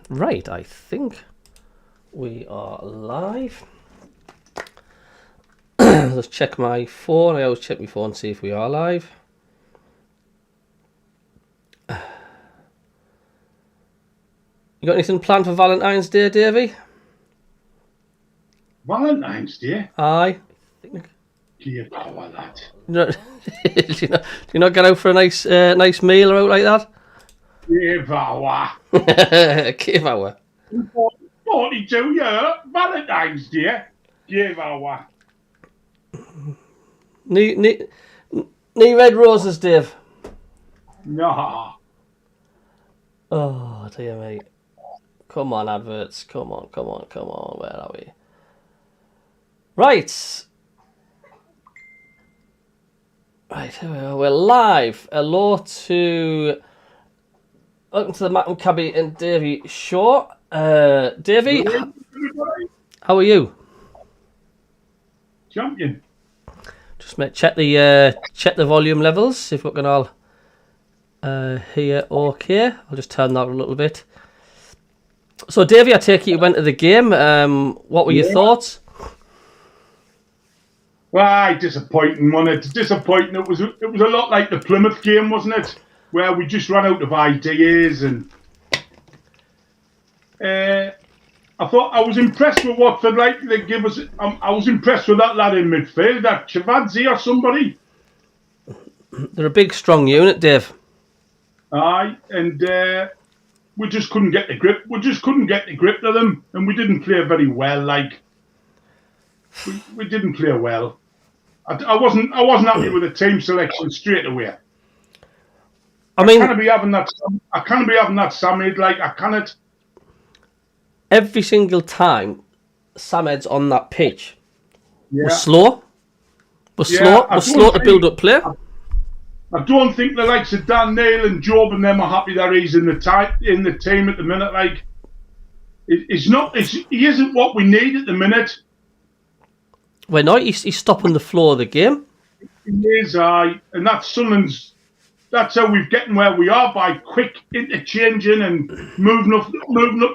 Right, I think we are live. Let's check my phone. I always check my phone and see if we are live. You got anything planned for Valentine's Day, Davey? Valentine's Day? Aye. Dear power, lad. Do you not get out for a nice meal or out like that? Dear hour. Give hour. 42 years, Valentine's Day. Dear hour. Knee red roses, Dave. No. Oh, dear mate. Come on, adverts. Come on. Where are we? Right. Right, here we are. We're live. Welcome to the Mackem Cabbie and Davey show. Davey, how are you? Champion. Just check the volume levels. See if we can all hear okay. I'll just turn that a little bit. So, Davey, I take it you went to the game. What were your thoughts? Why, disappointing, wasn't it? Disappointing. It was a lot like the Plymouth game, wasn't it? Where we just ran out of ideas, and I thought I was impressed with Watford. Like they give us, I was impressed with that lad in midfield, that Chavadze or somebody. They're a big, strong unit, Dave. Aye, and we just couldn't get the grip. We just couldn't get the grip of them, and we didn't play very well. Like we didn't play well. I wasn't happy with the team selection straight away. I can't be having that Samid. Like I cannot. Every single time Samed's on that pitch, Yeah. we're slow. We're slow to build up play. I don't think the likes of Dan Neil and Job and them are happy that he's in the team at the minute. Like, he isn't what we need at the minute. Well, no, he's stopping the flow of the game. He is, and that's how we've gotten where we are, by quick interchanging and moving up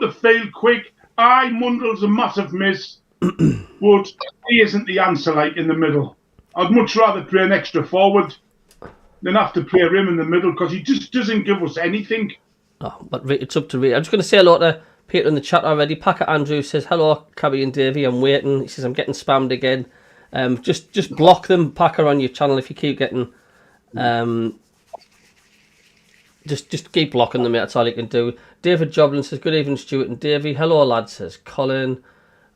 the field quick. Mundell's a massive miss, but he isn't the answer. Like in the middle, I'd much rather play an extra forward than have to play him in the middle, because he just doesn't give us anything. Oh, but it's up to Reed. I'm just going to say hello to Peter in the chat already. Packer Andrew says, hello, Cabbie and Davey, I'm waiting. He says, I'm getting spammed again. Just block them, Packer, on your channel if you keep getting... Just keep blocking them, mate. That's all you can do. David Joblin says, good evening, Stuart and Davey. Hello, lad, says Colin.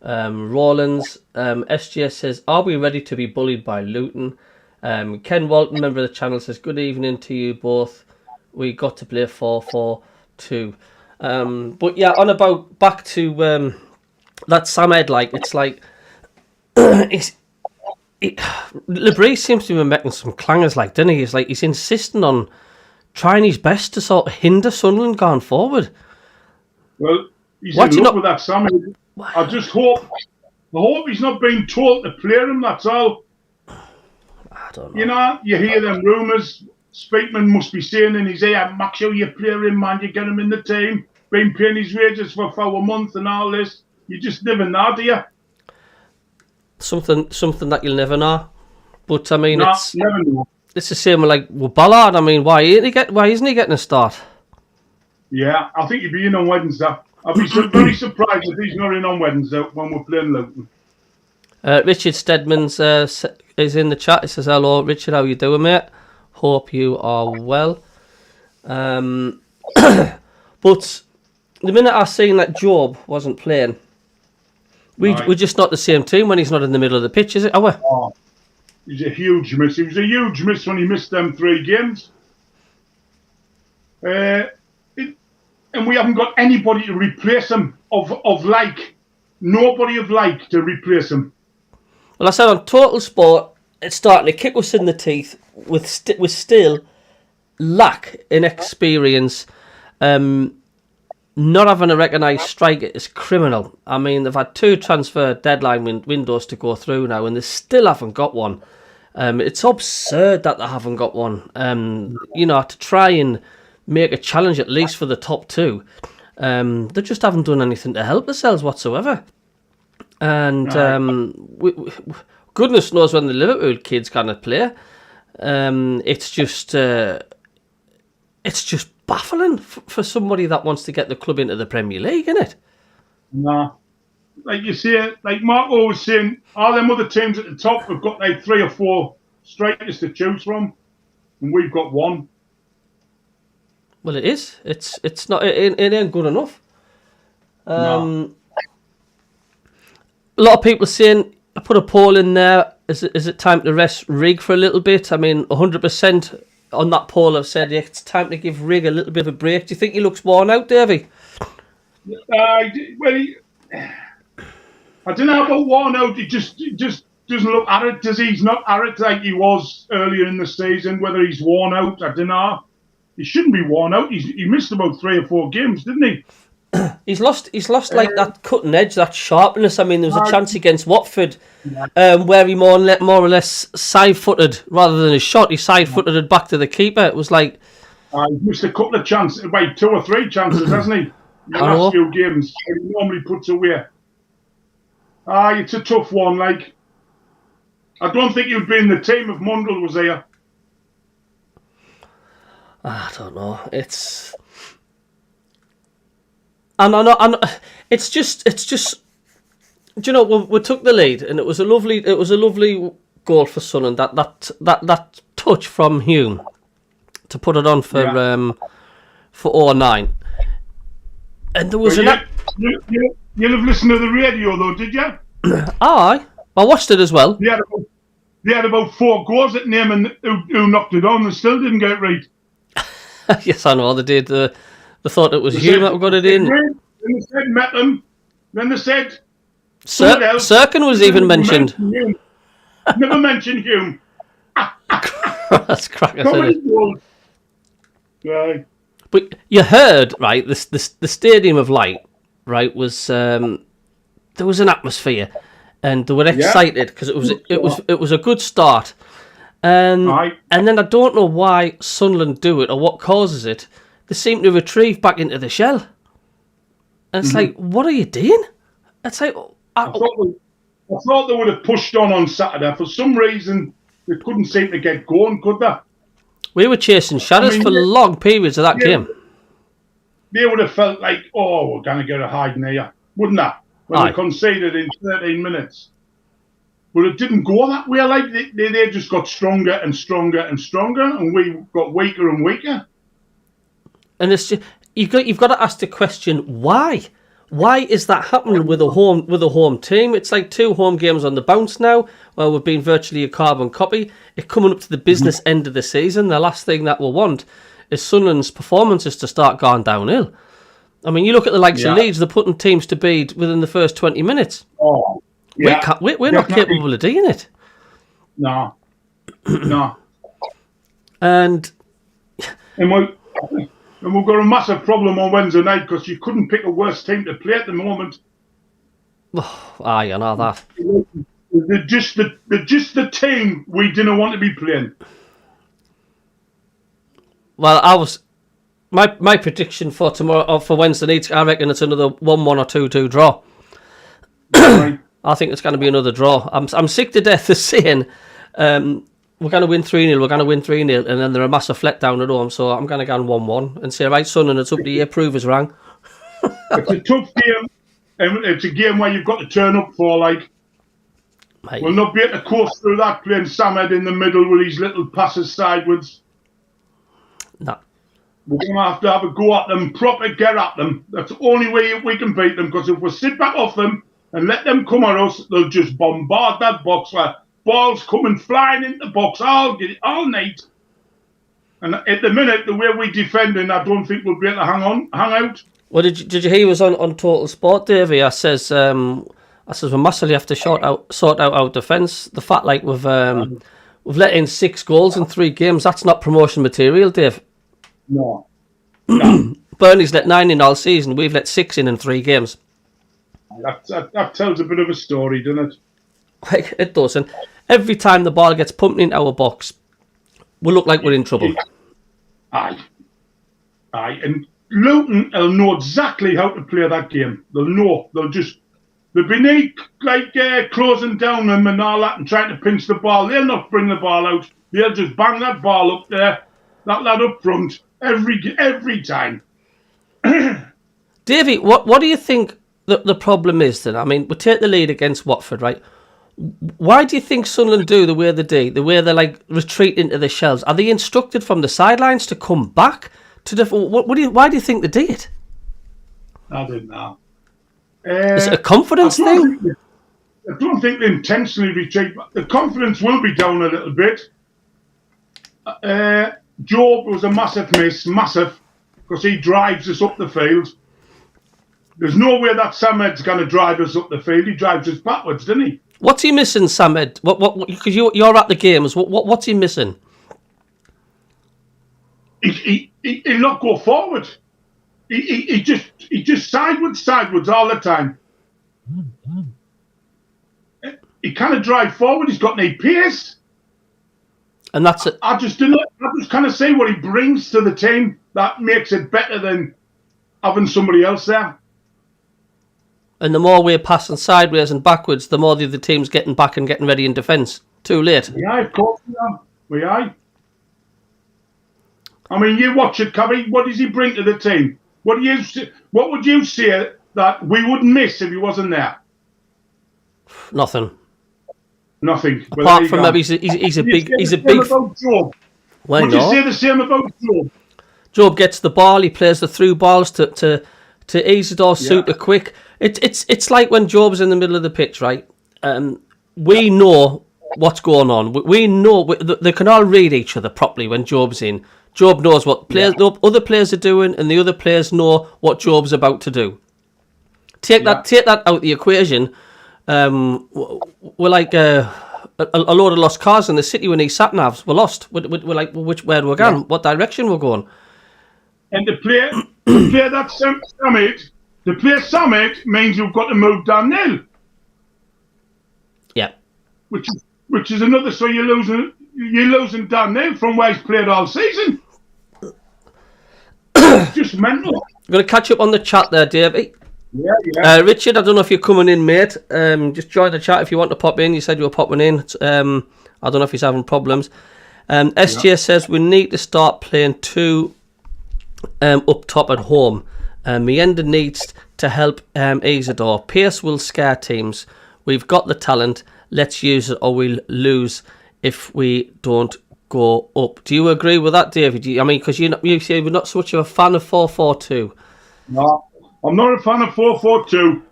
Rollins. SGS says, are we ready to be bullied by Luton? Ken Walton, member of the channel, says, good evening to you both. We got to play 4-4-2. But yeah, back to that Samed, like, it's like Lebris seems to be making some clangers, like, doesn't he? He's insisting on trying his best to sort of hinder Sunderland going forward. Well, he's in love with that Samed. I hope he's not being told to play him, that's all. I don't know. You know, you hear them rumours. Speakman must be saying in his ear, make sure you play him, man. You get him in the team. Been paying his wages for a month and all this. You just never know, do you? Something that you'll never know. But I mean, never know. It's the same with Ballard. I mean, why isn't he getting a start? Yeah, I think he'll be in on Wednesday. I'll be very surprised if he's not in on Wednesday when we're playing Luton. Richard Stedman's is in the chat. He says, hello, Richard, how you doing, mate? Hope you are well. But the minute I seen that Job wasn't playing, we're just not the same team when he's not in the middle of the pitch, is it? Are we? Oh, he's a huge miss. He was a huge miss when he missed them 3 games. And we haven't got anybody to replace him of like. Nobody of like to replace him. Well, I said on Total Sport, it's starting to kick us in the teeth with still lack in experience. Not having a recognised striker is criminal. I mean, they've had 2 transfer deadline windows to go through now, and they still haven't got one. It's absurd that they haven't got one. To try and make a challenge at least for the top 2. They just haven't done anything to help themselves whatsoever. And goodness knows when the Liverpool kids cannot play. It's just baffling for somebody that wants to get the club into the Premier League, isn't it? Nah. Like you say, like Marco was saying, all them other teams at the top have got like 3 or 4 strikers to choose from, and we've got one. Well, it is. It's not. It ain't good enough. No. A lot of people saying, I put a poll in there. Is it time to rest Rig for a little bit? I mean, 100% on that poll have said it's time to give Rig a little bit of a break. Do you think he looks worn out, Davey? I don't know about worn out. He just doesn't look at it. Does he? He's not at it like he was earlier in the season. Whether he's worn out, I don't know. He shouldn't be worn out. He missed about 3 or 4 games, didn't he? He's lost like that cutting edge, that sharpness. I mean, there was a chance against Watford where he more or less side-footed rather than a shot. He side-footed it back to the keeper. It was like He's missed a couple of chances, about 2 or 3 chances, hasn't he? In the last few games, he normally puts away. It's a tough one. Like, I don't think you'd be in the team if Mundell was here. I don't know. It's. And it's just. Do you know, we took the lead, and it was a lovely goal for Sunderland. That touch from Hume to put it on for 09. And there was you'll have listened to the radio though, did you? Aye, I watched it as well. They had about 4 goals at name, and who knocked it on and still didn't get it right. Yes, I know they did. They thought it was Hume that got it in. Then they said Mackem. Then they said Sirkin was even mentioned. Never mentioned Hume. That's cracking. Right. But you heard, right? The Stadium of Light, right? Was there was an atmosphere, and they were excited because it was a good start. And then I don't know why Sunderland do it or what causes it. They seem to retrieve back into the shell. And it's like, what are you doing? It's like, I thought they would have pushed on Saturday. For some reason, they couldn't seem to get going, could they? We were chasing shadows for long periods of that game. They would have felt like, we're going to get a hiding here, wouldn't they? When they conceded in 13 minutes. But it didn't go that way. Like they just got stronger and stronger and stronger, and we got weaker and weaker. And it's just, you've got to ask the question, why? Why is that happening with a home team? It's like 2 home games on the bounce now, where we've been virtually a carbon copy. It's coming up to the business end of the season. The last thing that we'll want is Sunderland's performances to start going downhill. I mean, you look at the likes of Leeds; they're putting teams to bed within the first 20 minutes. We're not capable of doing it. No. And we've got a massive problem on Wednesday night because you couldn't pick a worse team to play at the moment. I know that. They're just the team we didn't want to be playing. Well, my prediction for tomorrow or for Wednesday night, I reckon it's another 1-1 or 2-2 draw. I think it's going to be another draw. I'm sick to death of saying we're going to win 3-0, we're going to win 3-0, and then they're a massive letdown at home. So I'm going to go on 1-1 and say, right, son, and it's up to you, prove us wrong. It's a tough game, and it's a game where you've got to turn up for, like. Mate. We'll not be able to course through that playing Samad in the middle with his little passes sideways. No. We're going to have a go at them, proper get at them. That's the only way we can beat them, because if we sit back off them and let them come at us, they'll just bombard that box where balls coming flying into the box all night. And at the minute, the way we're defending, I don't think we'll be able to hang out. Well, did you hear he was on Total Sport, Davey? I says we massively have to sort out our defence. The fact like we've let in 6 goals in 3 games, that's not promotion material, Dave. No. Burnley's let 9 in all season. We've let 6 in 3 games. That tells a bit of a story, doesn't it? It does. And every time the ball gets pumped into our box, we look like we're in trouble. Aye. And Luton will know exactly how to play that game. They'll know. They'll be closing down them and all that and trying to pinch the ball. They'll not bring the ball out. They'll just bang that ball up there, that lad up front, every time. Davey, what do you think the problem is then? I mean, we take the lead against Watford, right? Why do you think Sunderland do the way they do, the way they like retreat into the shells? Are they instructed from the sidelines to come back to why do you think they did? I don't know. Is it a confidence thing? I don't think they intentionally retreat. The confidence will be down a little bit. Job was a massive miss, because he drives us up the field. There's no way that Samed's going to drive us up the field. He drives us backwards, doesn't he? What's he missing, Samed? What? Because you're at the games. What's he missing? He'll not go forward. He just sideways all the time. He can't drive forward. He's got no pace. And that's it. I just kind of see what he brings to the team that makes it better than having somebody else there. And the more we're passing sideways and backwards, the more the other team's getting back and getting ready in defence. Too late. Yeah, of course we are. I mean, you watch it, Cabbie. What does he bring to the team? What would you say that we wouldn't miss if he wasn't there? Nothing. Nothing. Apart from maybe he's a big. About Job. Why would not? You say the same about Job? Job gets the ball. He plays the through balls to Isidore super quick. It's like when Job's in the middle of the pitch, right? We know what's going on. We know they can all read each other properly when Job's in. Job knows what other players are doing, and the other players know what Job's about to do. Take that out the equation. We're like a load of lost cars in the city when these sat navs. We're lost. We're like, where we're going? What direction we're going? And to play that summit, to play summit means you've got to move downhill. Yeah. Which is another. So you're losing downhill from where he's played all season. It's just mental. I'm going to catch up on the chat there, Davey. Yeah. Richard, I don't know if you're coming in, mate. Just join the chat if you want to pop in. You said you were popping in. I don't know if he's having problems. SGS says we need to start playing two up top at home. Mienda needs to help Isidore. Pierce will scare teams. We've got the talent. Let's use it or we'll lose if we don't go up. Do you agree with that, David? I mean, because you say we're not so much of a fan of 4-4-2. No, I'm not a fan of 4-4-2.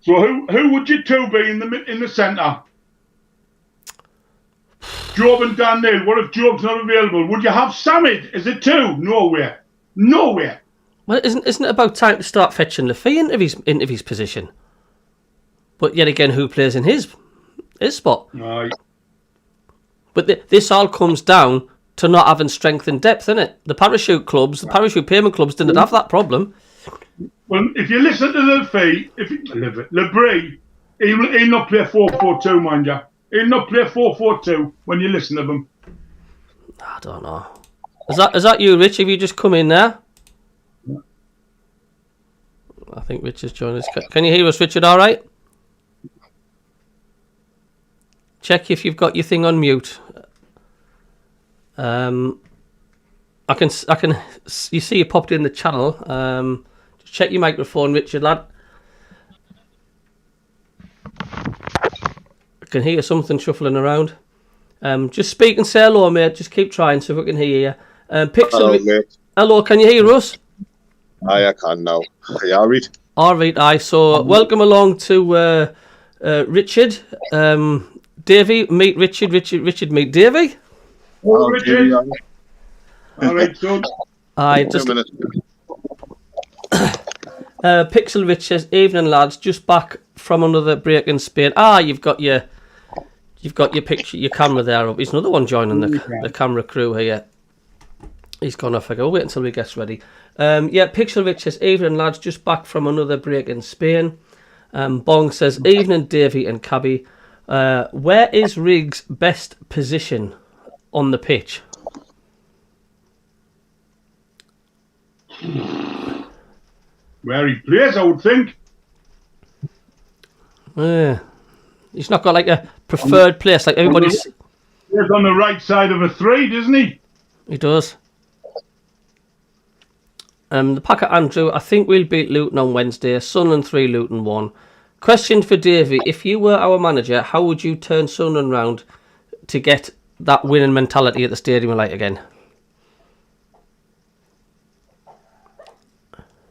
So who would your two be in the centre? Job and Dan Neil. What if Job's not available? Would you have Samid as a two? Nowhere. Well, isn't it about time to start fetching Lafay into his position? But yet again, who plays in his spot? Right. But this all comes down to not having strength and depth, innit? The parachute payment clubs didn't have that problem. Well, if you listen to Lafay, Labrie, he'll not play 4-4-2, mind you. He'll not play 4-4-2 when you listen to them. I don't know. Is that you, Rich? Have you just come in there? Yeah. I think Rich has joined us. Can you hear us, Richard? All right. Check if you've got your thing on mute. I can. You see, you popped in the channel. Just check your microphone, Richard, lad. I can hear something shuffling around. Just speak and say hello, mate. Just keep trying so we can hear you. Hello, mate. Hello, can you hear us? I can now. Are you all right? All right, aye. So welcome along to Richard. Davey, meet Richard. Richard, meet Davey. Oh, Richard. All right, son. Aye, just Pixel Rich says, "Evening, lads. Just back from another break in Spain." You've got your picture, your camera there up. He's another one joining the camera crew here. He's gone off. I'll wait until we get ready. Pixel Rich says, "Evening, lads. Just back from another break in Spain." Bong says, "Evening, Davey and Cabbie. Where is Riggs' best position on the pitch?" Where he plays, I would think. Yeah. He's not got like a preferred place like everybody's. He's on the right side of a 3, doesn't he? He does. The Packer Andrew, I think we'll beat Luton on Wednesday. Sunderland 3, Luton 1. Question for Davey. If you were our manager, how would you turn Sunderland round to get that winning mentality at the Stadium of Light again?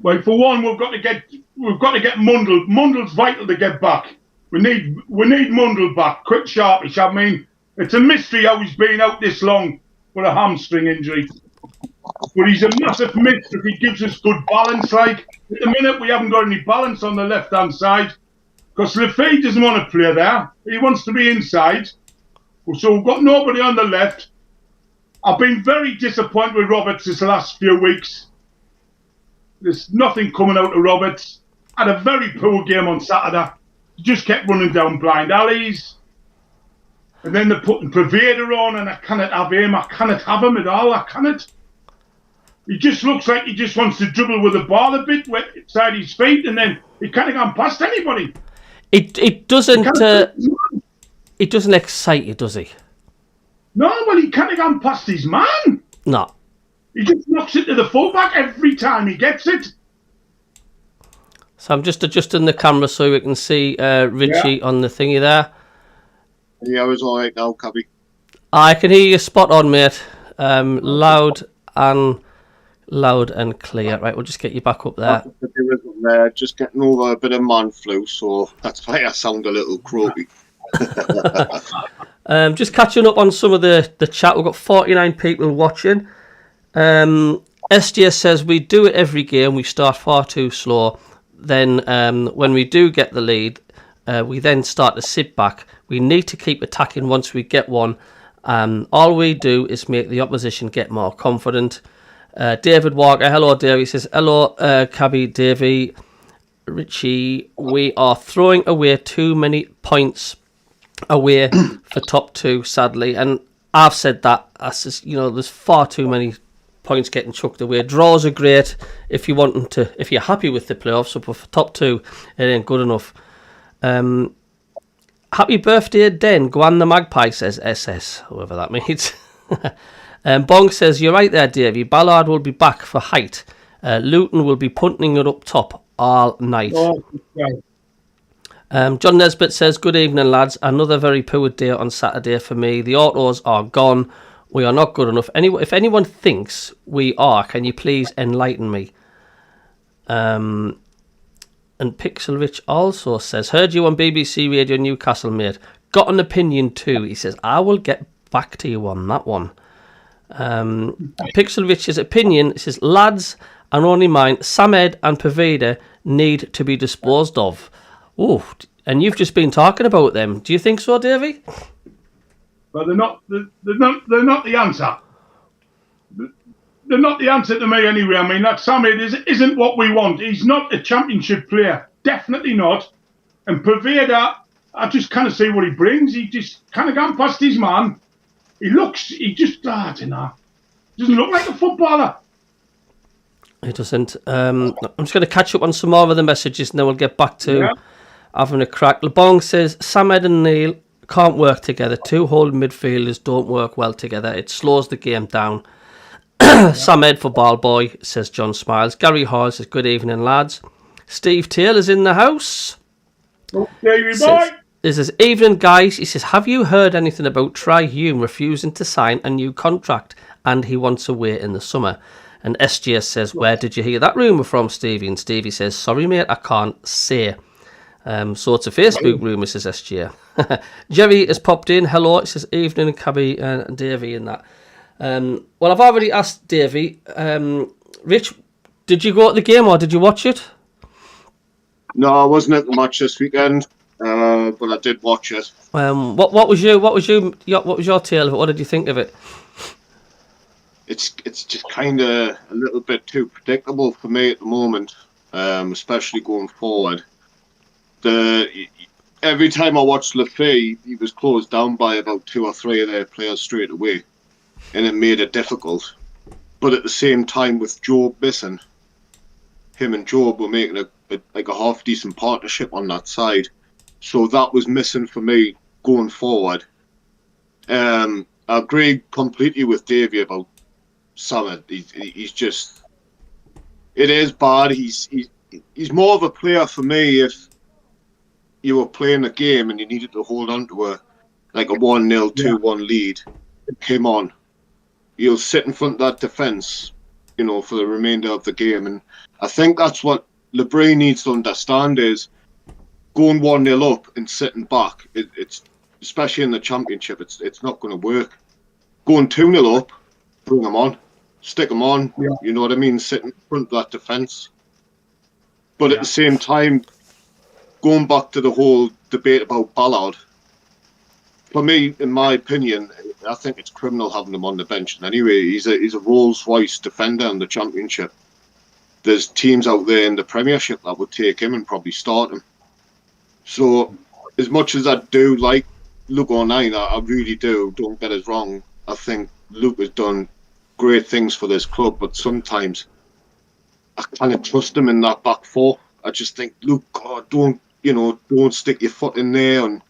Well, for one, we've got to get Mundle. Mundle's vital to get back. We need Mundle back, quick, sharpish. I mean, it's a mystery how he's been out this long with a hamstring injury. But he's a massive miss if he gives us good balance. Like at the minute, we haven't got any balance on the left-hand side because Lafay doesn't want to play there. He wants to be inside. So we've got nobody on the left. I've been very disappointed with Roberts this last few weeks. There's nothing coming out of Roberts. Had a very poor game on Saturday. He just kept running down blind alleys. And then they're putting Provider on, and I cannot have him. I cannot have him at all. I cannot. He just looks like he just wants to dribble with the ball a bit inside his feet, and then he can't go past anybody. It doesn't. It doesn't excite you, does he? No, well, he can't go past his man. No. He just knocks it to the fullback every time he gets it. So I'm just adjusting the camera so we can see Richie on the thingy there. Yeah, I was all right now, Cabbie. I can hear you spot on, mate. Loud and clear. Right, we'll just get you back up there. Just getting over a bit of man flu, so that's why I sound a little croaky. Just catching up on some of the chat. We've got 49 people watching. SGS says we do it every game. We start far too slow. Then when we do get the lead, we then start to sit back. We need to keep attacking once we get one. All we do is make the opposition get more confident. David Walker, hello Davey, says, hello Cabbie, Davey, Richie, we are throwing away too many points away for top 2, sadly. And I've said that. I says, there's far too many points getting chucked away. Draws are great if you're happy with the playoffs, but for top 2, it ain't good enough. Happy birthday, Den. Go on the Magpie, says SS, whoever that means. Bong says, you're right there, Davey. Ballard will be back for height. Luton will be punting it up top all night. Oh, yeah. John Nesbitt says, good evening, lads. Another very poor day on Saturday for me. The autos are gone. We are not good enough. If anyone thinks we are, can you please enlighten me? And Pixel Rich also says, heard you on BBC Radio Newcastle, mate. Got an opinion too. He says, I will get back to you on that one. Pixel Rich's opinion, he says, lads, and only mine, Samed and Pavida need to be disposed of. Oh, and you've just been talking about them. Do you think so, Davey? But they're not the answer. They're not the answer to me anyway. I mean, that Samed isn't what we want. He's not a championship player. Definitely not. And Pavida, I just kind of see what he brings. He just kind of gone past his man. I don't know. Doesn't look like a footballer. It doesn't. I'm just going to catch up on some more of the messages and then we'll get back to having a crack. LeBong says, Samed and Neil can't work together. Two holding midfielders don't work well together. It slows the game down. Samed for ball boy, says John Smiles. Gary Hall says, good evening, lads. Steve Taylor's in the house. Davey boy. He says, evening, guys. He says, have you heard anything about Try Hume refusing to sign a new contract and he wants away in the summer? And SGS says, where did you hear that rumour from, Stevie? And Stevie says, sorry, mate, I can't say. So it's a Facebook rumour, says SGS. Jerry has popped in. Hello. It says, evening, Cabbie and Davey and that. Well, I've already asked Davey. Rich, did you go to the game or did you watch it? No, I wasn't at the match this weekend, but I did watch it. What was your tale of it? What did you think of it? It's just kind of a little bit too predictable for me at the moment, especially going forward. Every time I watched Lafay, he was closed down by about 2 or 3 of their players straight away, and it made it difficult. But at the same time, with Joe missing, him and Job were making a half decent partnership on that side. So that was missing for me going forward. I agree completely with Davey about Summit. He's just, it is bad. He's more of a player for me if you were playing a game and you needed to hold on to a 1-0, 2-1 lead. Him on. You'll sit in front of that defence, for the remainder of the game. And I think that's what LeBray needs to understand is going 1-0 up and sitting back. It's especially in the Championship, it's not going to work. Going 2-0 up, bring them on, stick them on. Yeah. You know what I mean? Sitting in front of that defence. But at the same time, going back to the whole debate about Ballard, for me, in my opinion, I think it's criminal having him on the bench. And anyway, he's a Rolls-Royce defender in the Championship. There's teams out there in the Premiership that would take him and probably start him. So, as much as I do like Luke O'Nien, I really do. Don't get us wrong. I think Luke has done great things for this club, but sometimes I kind of trust him in that back four. I just think, Luke, God, don't stick your foot in there and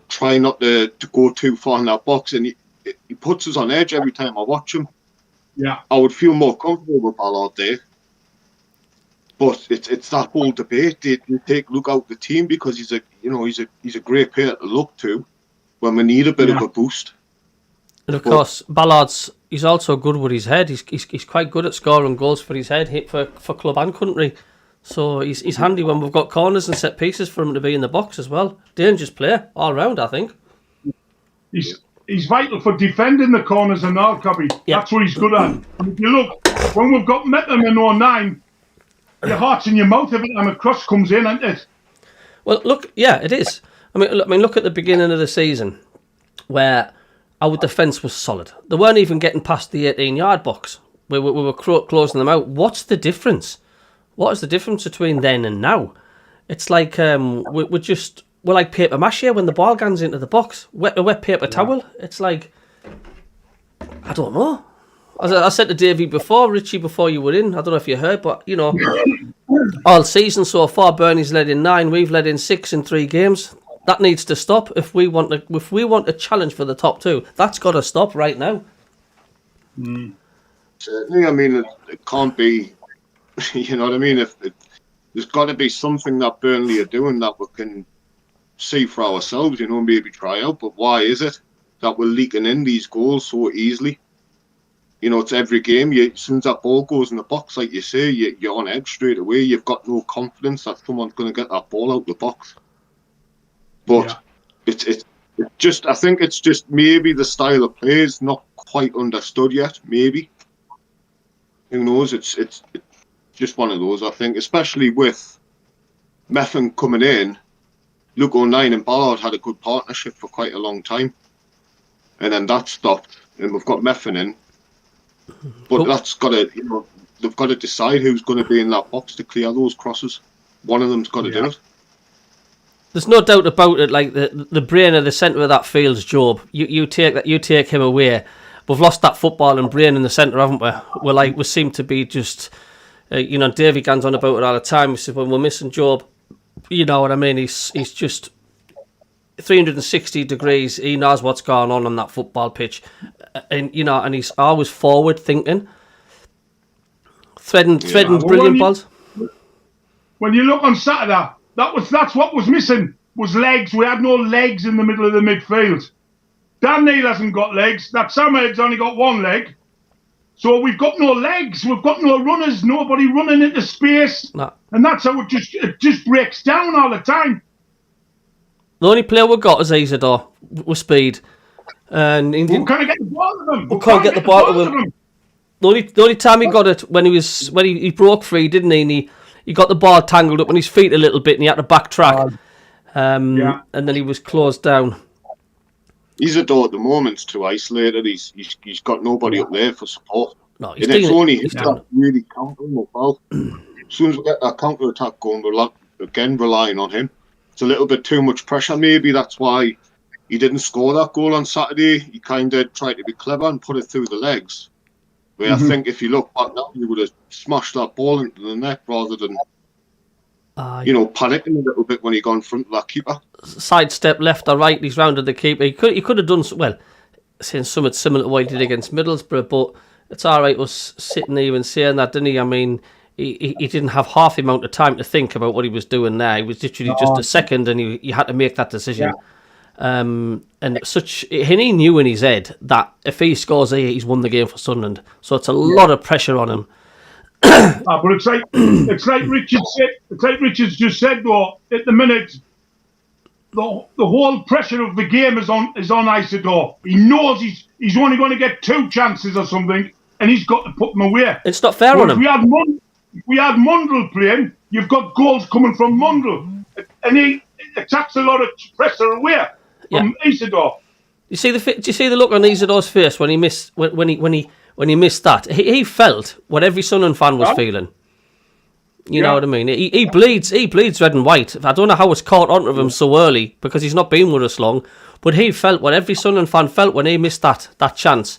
try not to go too far in that box. And he puts us on edge every time I watch him. Yeah, I would feel more comfortable with Ballard there. But it's that whole debate. Do you take Luke out the team because he's a great player to look to when we need a bit of a boost. And of course, he's also good with his head. He's quite good at scoring goals for his head, for club and country. So he's handy when we've got corners and set pieces for him to be in the box as well. Dangerous player all round, I think. He's vital for defending the corners and all, Cabbie. Yep. That's what he's good at. And if you look, when we've got Mackem and O'Nien, your heart's in your mouth every time a cross comes in, isn't it? Well, look, yeah, it is. I mean, look at the beginning of the season where our defence was solid. They weren't even getting past the 18-yard box. We were closing them out. What's the difference? What is the difference between then and now? It's like we're like paper mache when the ball goes into the box. A wet paper towel. It's like, I don't know. As I said to Davey before, Richie, before you were in, I don't know if you heard, but, all season so far, Bernie's led in 9, we've led in 6 in 3 games. That needs to stop if we want a challenge for the top 2. That's got to stop right now. Certainly, I mean, it can't be, you know what I mean? There's got to be something that Burnley are doing that we can see for ourselves, maybe try out. But why is it that we're leaking in these goals so easily? It's every game. As soon as that ball goes in the box, like you say, you're on edge straight away. You've got no confidence that someone's going to get that ball out the box. But it's just, I think it's just maybe the style of play is not quite understood yet. Maybe. Who knows? It's just one of those, I think, especially with Mackem coming in. Luke O'Nien and Ballard had a good partnership for quite a long time. And then that stopped, and we've got Mackem in. But that's got to, they've got to decide who's going to be in that box to clear those crosses. One of them's got to do it. There's no doubt about it. Like the brain of the centre of that field's Job. You take him away. We've lost that football and brain in the centre, haven't we? We seem to be just, Davey gans on about it all the time. He says when we're missing Job, you know what I mean. He's just 360 degrees. He knows what's going on that football pitch. And and he's always forward thinking, threading brilliant balls. When you look on Saturday, that's what was missing, was legs. We had no legs in the middle of the midfield. Dan Neil hasn't got legs. That Sam Head's only got one leg. So we've got no legs. We've got no runners. Nobody running into space. No. And that's how it just breaks down all the time. The only player we've got is Isidore with speed. And we can't get the ball to them. We can't get the ball to him. The only time he got it when he broke free, didn't he? And he got the ball tangled up on his feet a little bit, and he had to backtrack. And then he was closed down. Isidore at the moment's too isolated. He's got nobody up there for support. No, and it's only him that really countering the ball. As soon as we get that counter attack going, we're again relying on him. It's a little bit too much pressure. Maybe that's why he didn't score that goal on Saturday. He kind of tried to be clever and put it through the legs. Where I think if you look back now, you would have smashed that ball into the net rather than, panicking a little bit when he got in front of that keeper. Sidestep left or right, he's rounded the keeper. He could have done, well, saying something similar to what he did against Middlesbrough, but it's all right us sitting here and saying that, didn't he? I mean, he didn't have half the amount of time to think about what he was doing there. He was literally just a second and he had to make that decision. Yeah. And he knew in his head that if he scores here, he's won the game for Sunderland. So it's a lot of pressure on him. But it's like Richard said. It's like Richard's just said though. At the minute, the whole pressure of the game is on Isidore. He knows he's only going to get 2 chances or something, and he's got to put them away. It's not fair on him. If we had Mundle playing, you've got goals coming from Mundle, and he attacks a lot of pressure away from Isidore. Do you see the look on Isidore's face when he missed when he missed that? He felt what every Sunderland fan was feeling. You know what I mean? He bleeds red and white. I don't know how it's caught onto him so early because he's not been with us long, but he felt what every Sunderland fan felt when he missed that chance.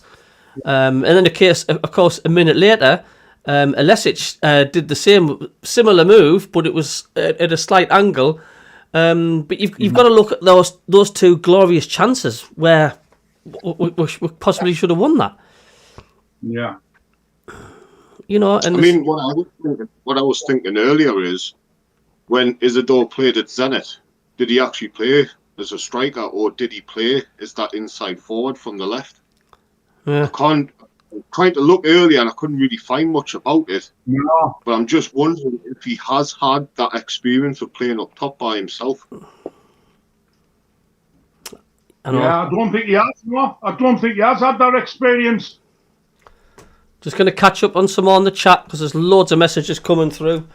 And then of course, a minute later, Alesic did the similar move, but it was at a slight angle. But you've got to look at those 2 glorious chances where we possibly should have won that. Yeah. And what I was thinking earlier is when Isidore played at Zenit, did he actually play as a striker or did he play as that inside forward from the left? Yeah. I'm trying to look earlier and I couldn't really find much about it. No. But I'm just wondering if he has had that experience of playing up top by himself. I don't think he has. No, I don't think he has had that experience. Just going to catch up on some more in the chat because there's loads of messages coming through.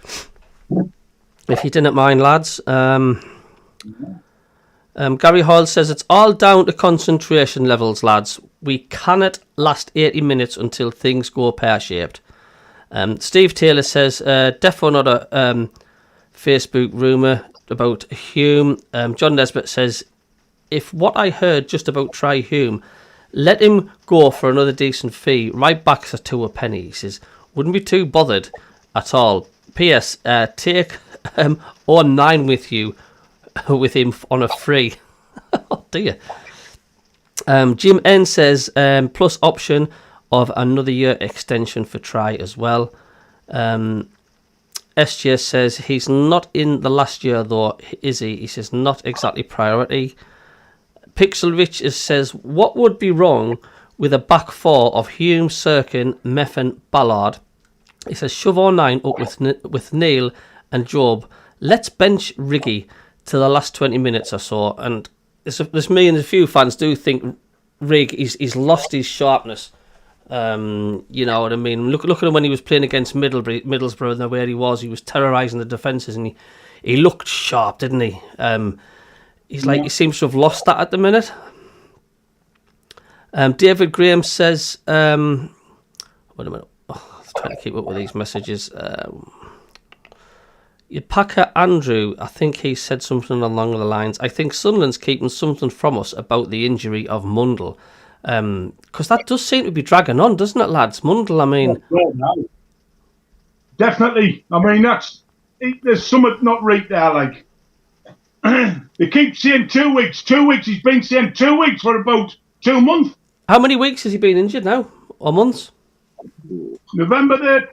If you didn't mind, lads. Gary Hoyle says, it's all down to concentration levels, lads. We cannot last 80 minutes until things go pear-shaped. Steve Taylor says, defo not a Facebook rumour about Hume. John Nesbitt says, if what I heard just about Try Hume, let him go for another decent fee. Right back to a penny, he says. Wouldn't be too bothered at all. P.S. Take 09 with you with him on a free. Oh dear. Jim N says plus option of another year extension for Try as well. SJ says he's not in the last year though, is he? He says not exactly priority. Pixel Rich says, what would be wrong with a back 4 of Hume, Sirkin, Meffin, Ballard? He says, shove 09 up with Neil and Job. Let's bench Riggy to the last 20 minutes or so. And there's me and a few fans do think Rig, he's lost his sharpness. You know what I mean? Look at him when he was playing against Middlesbrough and where he was terrorising the defences and he looked sharp, didn't he? He seems to have lost that at the minute. David Graham says, wait a minute. Oh, I'm trying to keep up with these messages. Packer Andrew, I think he said something along the lines, I think Sunderland's keeping something from us about the injury of Mundle. Because that does seem to be dragging on, doesn't it, lads? Mundle, I mean... Definitely. I mean, there's something not right there, like... They keep saying 2 weeks. 2 weeks. He's been saying 2 weeks for about 2 months. How many weeks has he been injured now? Or months? November the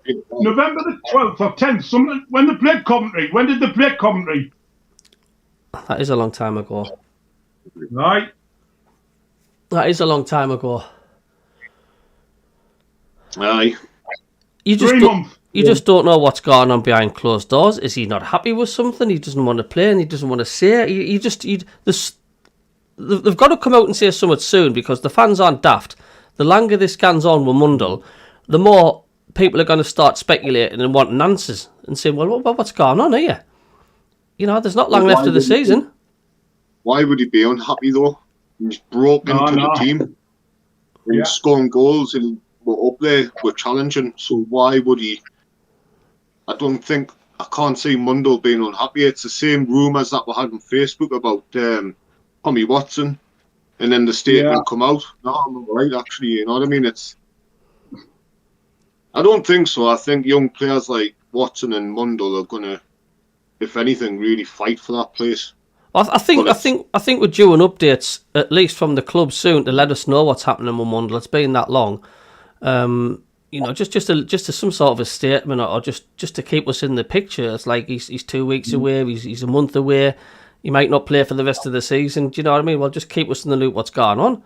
12th or 10th. When they played Coventry. When did they play Coventry? That is a long time ago. Right. That is a long time ago. Aye. You just don't know what's going on behind closed doors. Is he not happy with something? He doesn't want to play and he doesn't want to say it. They've got to come out and say something soon because the fans aren't daft. The longer this scans on with Mundle, the more people are going to start speculating and wanting answers and saying, well, what's going on here? You know, there's not long left of the season. Why would he be unhappy though? He's broken to the team. He's scoring goals and we're up there, we're challenging. So why would he? I can't see Mundle being unhappy. It's the same rumours that we had on Facebook about Tommy Watson, and then the statement come out. No, I'm all right, actually. You know what I mean? I don't think so. I think young players like Watson and Mundle are going to, if anything, really fight for that place. I think we're due an updates, at least from the club soon, to let us know what's happening with Mundle. It's been that long. Just some sort of a statement, or just to keep us in the picture. It's like he's 2 weeks away, he's a month away. He might not play for the rest of the season. Do you know what I mean? Well, just keep us in the loop what's going on.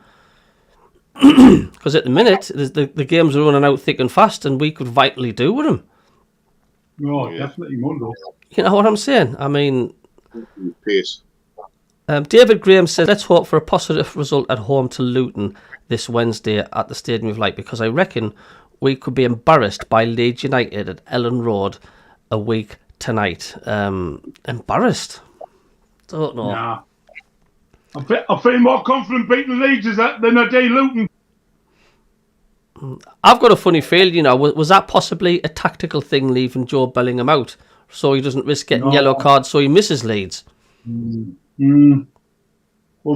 Because at the minute, the games are running out thick and fast, and we could vitally do with him. No, definitely Mundle. You know what I'm saying? I mean, Pace. David Graham says, let's hope for a positive result at home to Luton this Wednesday at the Stadium of Light, because I reckon we could be embarrassed by Leeds United at Ellen Road a week tonight. Embarrassed? Don't know. Nah. I feel more confident beating Leeds than I do Luton. I've got a funny feeling, was that possibly a tactical thing, leaving Joe Bellingham out, so he doesn't risk getting yellow cards, so he misses Leeds? We'll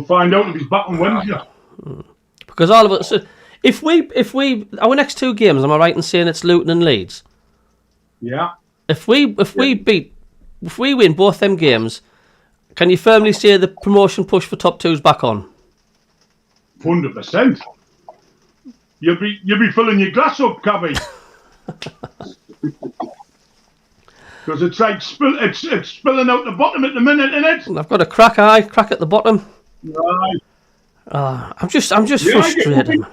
find out if he's back on Wednesday. Because all of us, if we our next two games, am I right in saying it's Luton and Leeds? Yeah. If we win both them games, can you firmly say the promotion push for top two's back on? 100%. You'll be filling your glass up, Cabbie. Because it's like it's spilling out the bottom at the minute, isn't it? I've got a crack at the bottom. Right. I'm just frustrated.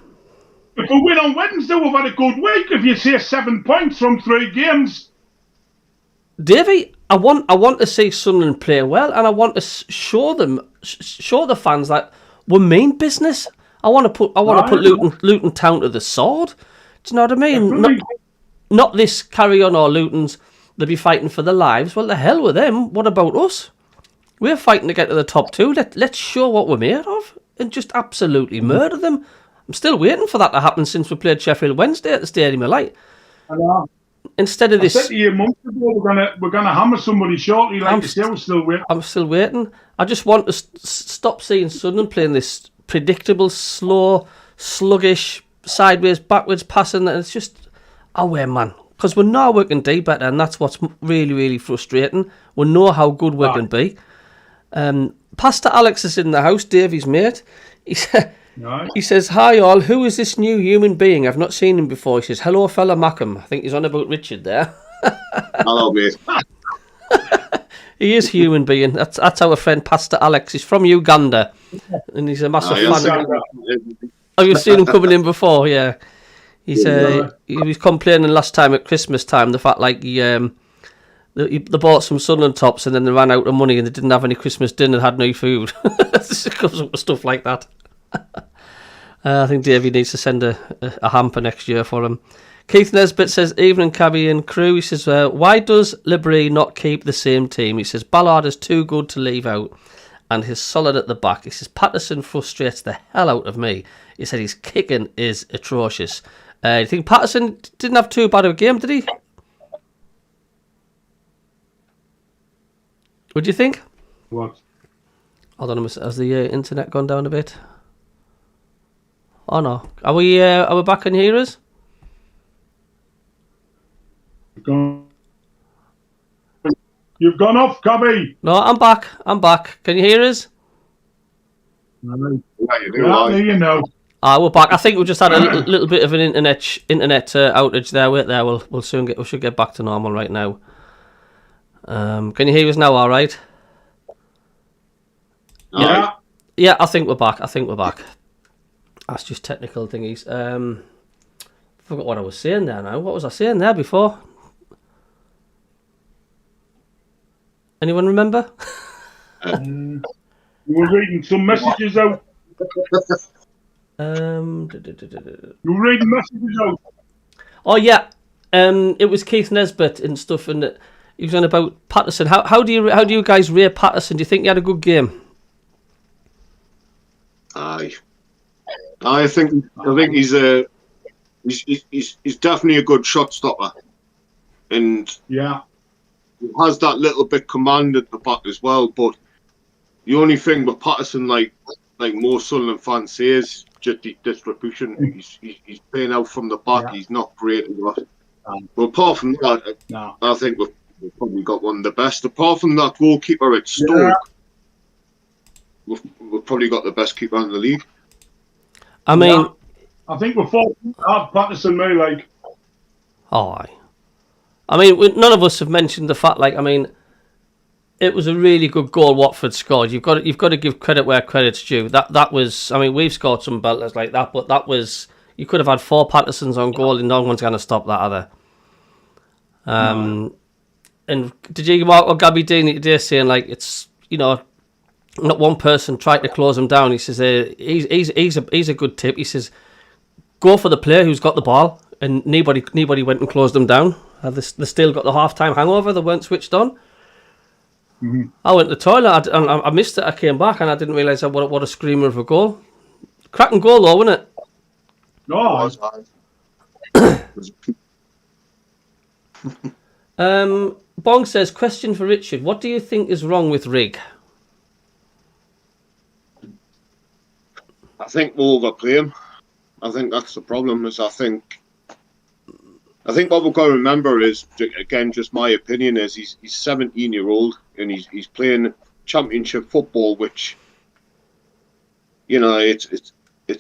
If we win on Wednesday, we've had a good week. If you say 7 points from 3 games, Davey, I want to see Sunderland play well, and I want to show the fans that we mean business. I want to put Luton Town to the sword. Do you know what I mean? Not this carry on or Luton's. They'll be fighting for their lives. Well, the hell with them. What about us? We're fighting to get to the top two. Let's show what we're made of and just absolutely murder them. I'm still waiting for that to happen since we played Sheffield Wednesday at the Stadium of Light. Instead of this, I said to you months ago, we're gonna hammer somebody shortly. Like you say, we're still waiting. I'm still waiting. I just want to stop seeing Sunderland playing this predictable, slow, sluggish, sideways, backwards passing. And it's just away, man. Because we know we can do better, and that's what's really, really frustrating. We know how good we can be. Pastor Alex is in the house, Davey's mate. He says, hi all, who is this new human being? I've not seen him before. He says, hello fella Mackem. I think he's on about Richard there. Hello, mate. He is a human being. That's our friend Pastor Alex. He's from Uganda, and he's a massive fan. Oh, you've seen him coming in before, yeah. He was complaining last time at Christmas time the fact like they bought some Sunderland tops and then they ran out of money and they didn't have any Christmas dinner and had no food. It comes up with stuff like that. I think Davey needs to send a hamper next year for him. Keith Nesbitt says, evening Cabbie and crew. He says, why does Libri not keep the same team? He says, Ballard is too good to leave out and he's solid at the back. He says, Patterson frustrates the hell out of me. He said his kicking is atrocious. You think Patterson didn't have too bad of a game, did he? What do you think? What? Hold on a minute. Has the internet gone down a bit? Oh no. Are we back in here? You've gone off, Cabbie. No, I'm back. Can you hear us? No. Yeah, you know. We're back. I think we just had a little bit of an internet outage there. Wait there. We should get back to normal right now. Can you hear us now? All right. Yeah. Yeah, I think we're back. That's just technical thingies. Forgot what I was saying there now. What was I saying there before? Anyone remember? You were reading some messages out. You were reading messages out. Oh yeah. It was Keith Nesbitt and stuff, and he was on about Patterson. How do you guys rate Patterson? Do you think he had a good game? Aye. I think he's definitely a good shot stopper, and yeah, he has that little bit command at the back as well. But the only thing with Patterson, like most Sunderland fans say, is just the distribution. He's playing out from the back. Yeah. He's not great at that. But apart from that, No. I think we've probably got one of the best. Apart from that goalkeeper at Stoke, Yeah. we've probably got the best keeper in the league. I mean, Yeah. I think we're fortunate to have Patterson, me, like. oh, aye. I mean, none of us have mentioned the fact, like, I mean, it was a really good goal Watford scored. You've got to give credit where credit's due. That was, I mean, we've scored some belters like that, but that was, you could have had 4 Pattersons on goal and no one's going to stop that other. No. And did you mark what Gabby Dean today saying, like, it's, you know, not one person tried to close him down. He says he's a good tip. He says go for the player who's got the ball, and nobody went and closed them down. They still got the half-time hangover. They weren't switched on. Mm-hmm. I went to the toilet. I missed it. I came back and I didn't realise what a screamer of a goal. Cracking goal though, wasn't it? No. Bong says, question for Richard. What do you think is wrong with Rig? I think we're overplay him. I think that's the problem. I think what we've got to remember is, again, just my opinion is he's 17-year-old and he's playing championship football, which, you know, it's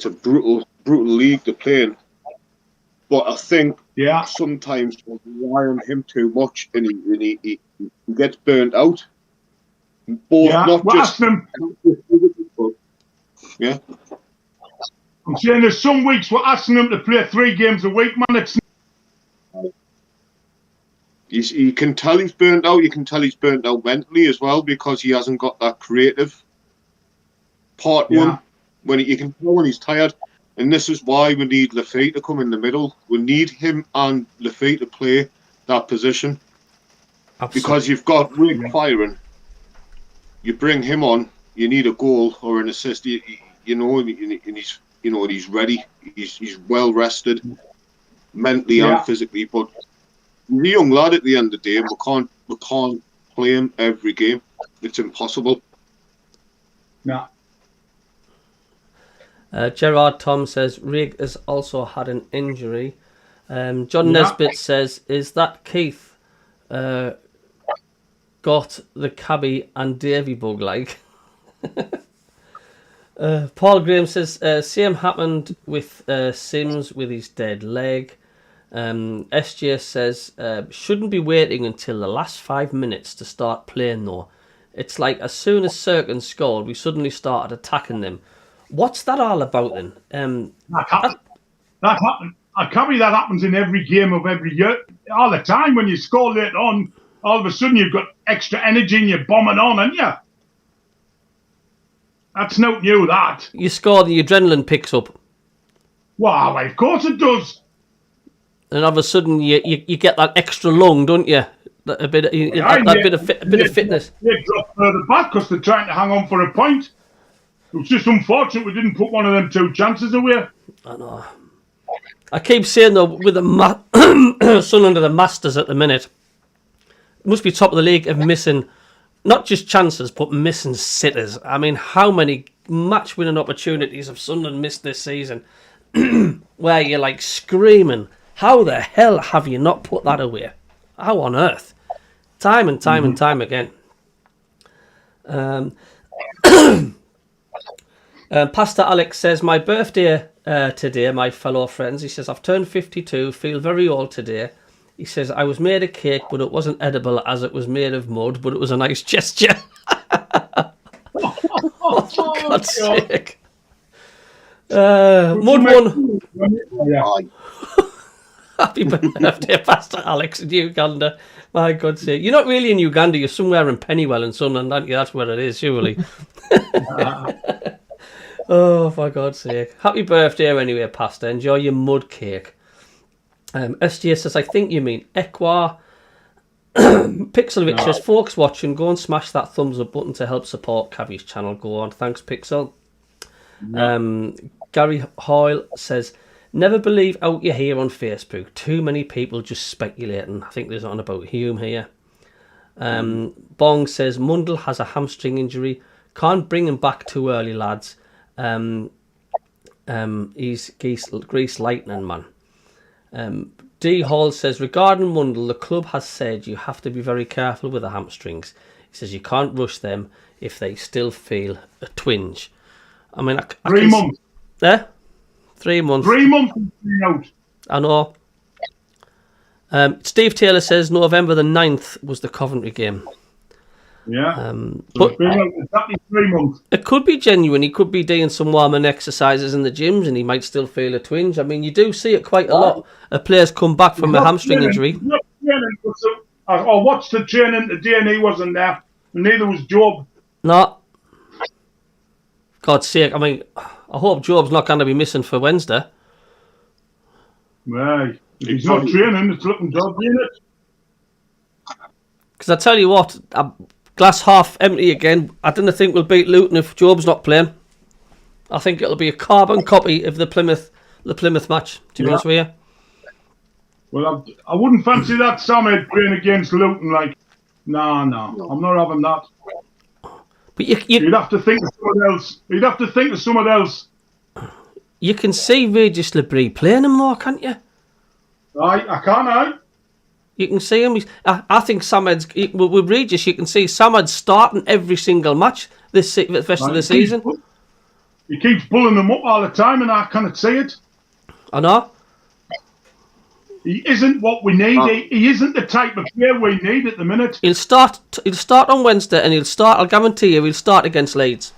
a brutal league to play in. But I think sometimes we rely on him too much and he gets burnt out. Both not just yeah. I'm saying there's some weeks we're asking him to play 3 games a week, man. You can tell he's burnt out. You can tell he's burnt out mentally as well because he hasn't got that creative part one. You can tell when he's tired. And this is why we need Laffy to come in the middle. We need him and Laffy to play that position. Absolutely. Because you've got Rig firing. You bring him on, you need a goal or an assist. And he's ready. He's well rested, mentally and physically. But he's a young lad at the end of the day. We can't play him every game. It's impossible. No. Gerard Tom says Rig has also had an injury. John Nesbitt says, is that Keith got the Cabbie and Davey bug like? Paul Graham says same happened with Sims with his dead leg. SJS says shouldn't be waiting until the last 5 minutes to start playing though. It's like as soon as Serkin scored we suddenly started attacking them. What's that all about then? That happens. That happens in every game of every year. All the time when you score late on, all of a sudden you've got extra energy and you're bombing on, and that's not new, that. You score, the adrenaline picks up. Wow, of course it does. And all of a sudden you get that extra lung, don't you? A bit of fitness. They drop further back because they're trying to hang on for a point. It was just unfortunate we didn't put one of them 2 chances away. I know. I keep saying though, with the Sunderland are the masters at the minute. It must be top of the league of missing, not just chances, but missing sitters. I mean, how many match-winning opportunities have Sunderland missed this season? Where you're like screaming, how the hell have you not put that away? How on earth? Time and time and time again. Pastor Alex says, my birthday today, my fellow friends. He says, I've turned 52, feel very old today. He says, I was made a cake, but it wasn't edible as it was made of mud, but it was a nice gesture. Oh, for God's sake. Mud one. Happy birthday, Pastor Alex in Uganda. My God's sake. You're not really in Uganda, you're somewhere in Pennywell and Sunderland, aren't you? That's where it is, surely. Oh, for God's sake. Happy birthday anyway, Pastor. Enjoy your mud cake. SGS says, I think you mean Equa. Pixelovich says, folks watching, go and smash that thumbs up button to help support Cabbie's channel. Go on. Thanks, Pixel. Gary Hoyle says, never believe out you hear on Facebook. Too many people just speculating. I think there's on about Hume here. Bong says, Mundell has a hamstring injury. Can't bring him back too early, lads. He's Grease Lightning, man. D. Hall says, regarding Mundle, the club has said you have to be very careful with the hamstrings. He says you can't rush them if they still feel a twinge. I mean, I 3 months. There? 3 months. 3 months out. I know. Steve Taylor says November the 9th was the Coventry game. Yeah. But it's been out exactly 3 months. it could be genuine. He could be doing some warming exercises in the gyms and he might still feel a twinge. I mean, you do see it quite a lot of players come back from a hamstring injury. I watched the training today and he wasn't there. And neither was Job. No. God's sake. I mean, I hope Job's not going to be missing for Wednesday. Right. If he's not training, it's looking dodgy, isn't it? Because I tell you what, glass half empty again. I didn't think we'll beat Luton if Job's not playing. I think it'll be a carbon copy of the Plymouth match, to be honest with you. Well, I wouldn't fancy that Samhead playing against Luton. Like, no, I'm not having that. But you'd have to think of someone else. You can see Regis Labrie playing him though, can't you? I can't. You can see him. I think Samhead's with Regis. You can see Samhead starting every single match the rest of the season. He keeps pulling them up all the time, and I can't see it. I know. He isn't what we need. He isn't the type of player we need at the minute. He'll start on Wednesday, and I'll guarantee you, he'll start against Leeds.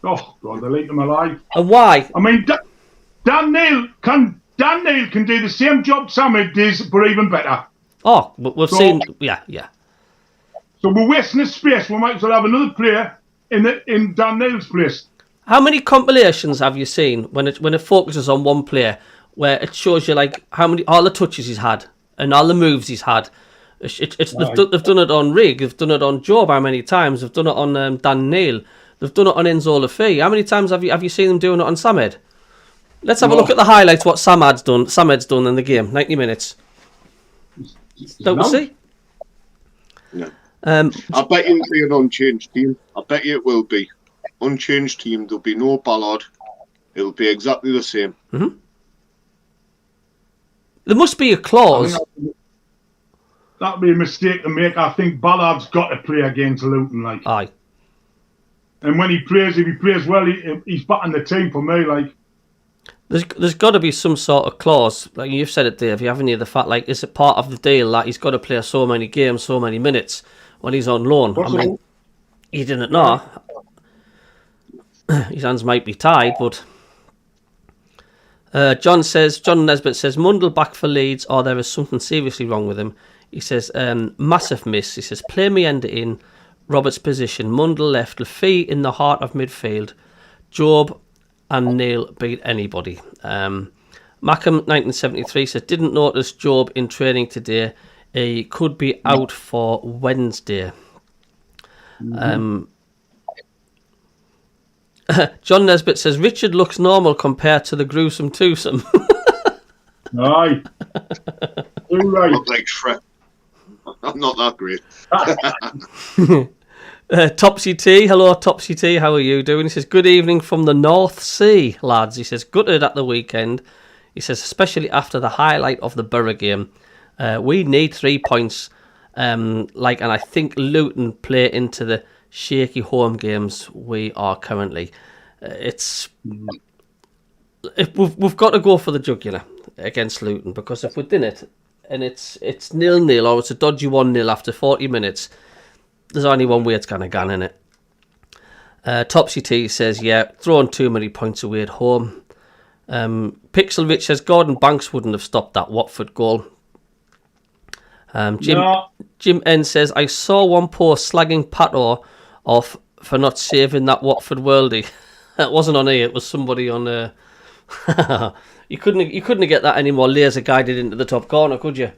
Oh God, they'll eat him alive. And why? I mean, Dan Neil can do the same job Samhead does, but even better. Oh, we've seen, yeah. So we're wasting the space. We might as well have another player in Dan Neil's place. How many compilations have you seen when it focuses on one player, where it shows you like all the touches he's had and all the moves he's had? They've done it on Rig, they've done it on Job. How many times? They've done it on Dan Neil. They've done it on Enzo Lafay. How many times have you seen them doing it on Samhead? Let's have a look at the highlights. What Samhead's done in the game. 90 minutes. Don't we see? No. I bet you it'll be an unchanged team. I bet you it will be. Unchanged team. There'll be no Ballard. It'll be exactly the same. Mm-hmm. There must be a clause. That'd be a mistake to make. I think Ballard's got to play against Luton. Like. Aye. And when if he plays well, he's back in the team for me. Like. There's got to be some sort of clause, like you've said it, Dave. You haven't you? The fact, like, is it part of the deal that he's got to play so many games, so many minutes when he's on loan? I mean, he didn't know. His hands might be tied, but John Nesbitt says Mundle back for Leeds, or there is something seriously wrong with him. He says massive miss. He says play Meander in Robert's position. Mundle left. Lafay in the heart of midfield. Job and Neil beat anybody. Mackem 1973 says didn't notice Job in training today. He could be out for Wednesday. John Nesbitt says Richard looks normal compared to the gruesome twosome. Aye. You're right. Look like Shrek. I'm not that great. Topsy T, hello Topsy T, how are you doing? He says, good evening from the North Sea, lads. He says, gutted at the weekend. He says, especially after the highlight of the Borough game. We need 3 points. And I think Luton play into the shaky home games we are currently. We've got to go for the jugular against Luton, because if we didn't, and it's 0-0 or it's a dodgy 1-0 after 40 minutes, there's only one way it's going to go, in it. Topsy T says, yeah, throwing too many points away at home. Pixelvich says Gordon Banks wouldn't have stopped that Watford goal. Jim N says, I saw one post slagging Pato off for not saving that Watford worldie. It wasn't on here, it was somebody on... You couldn't get that any more laser guided into the top corner, could you?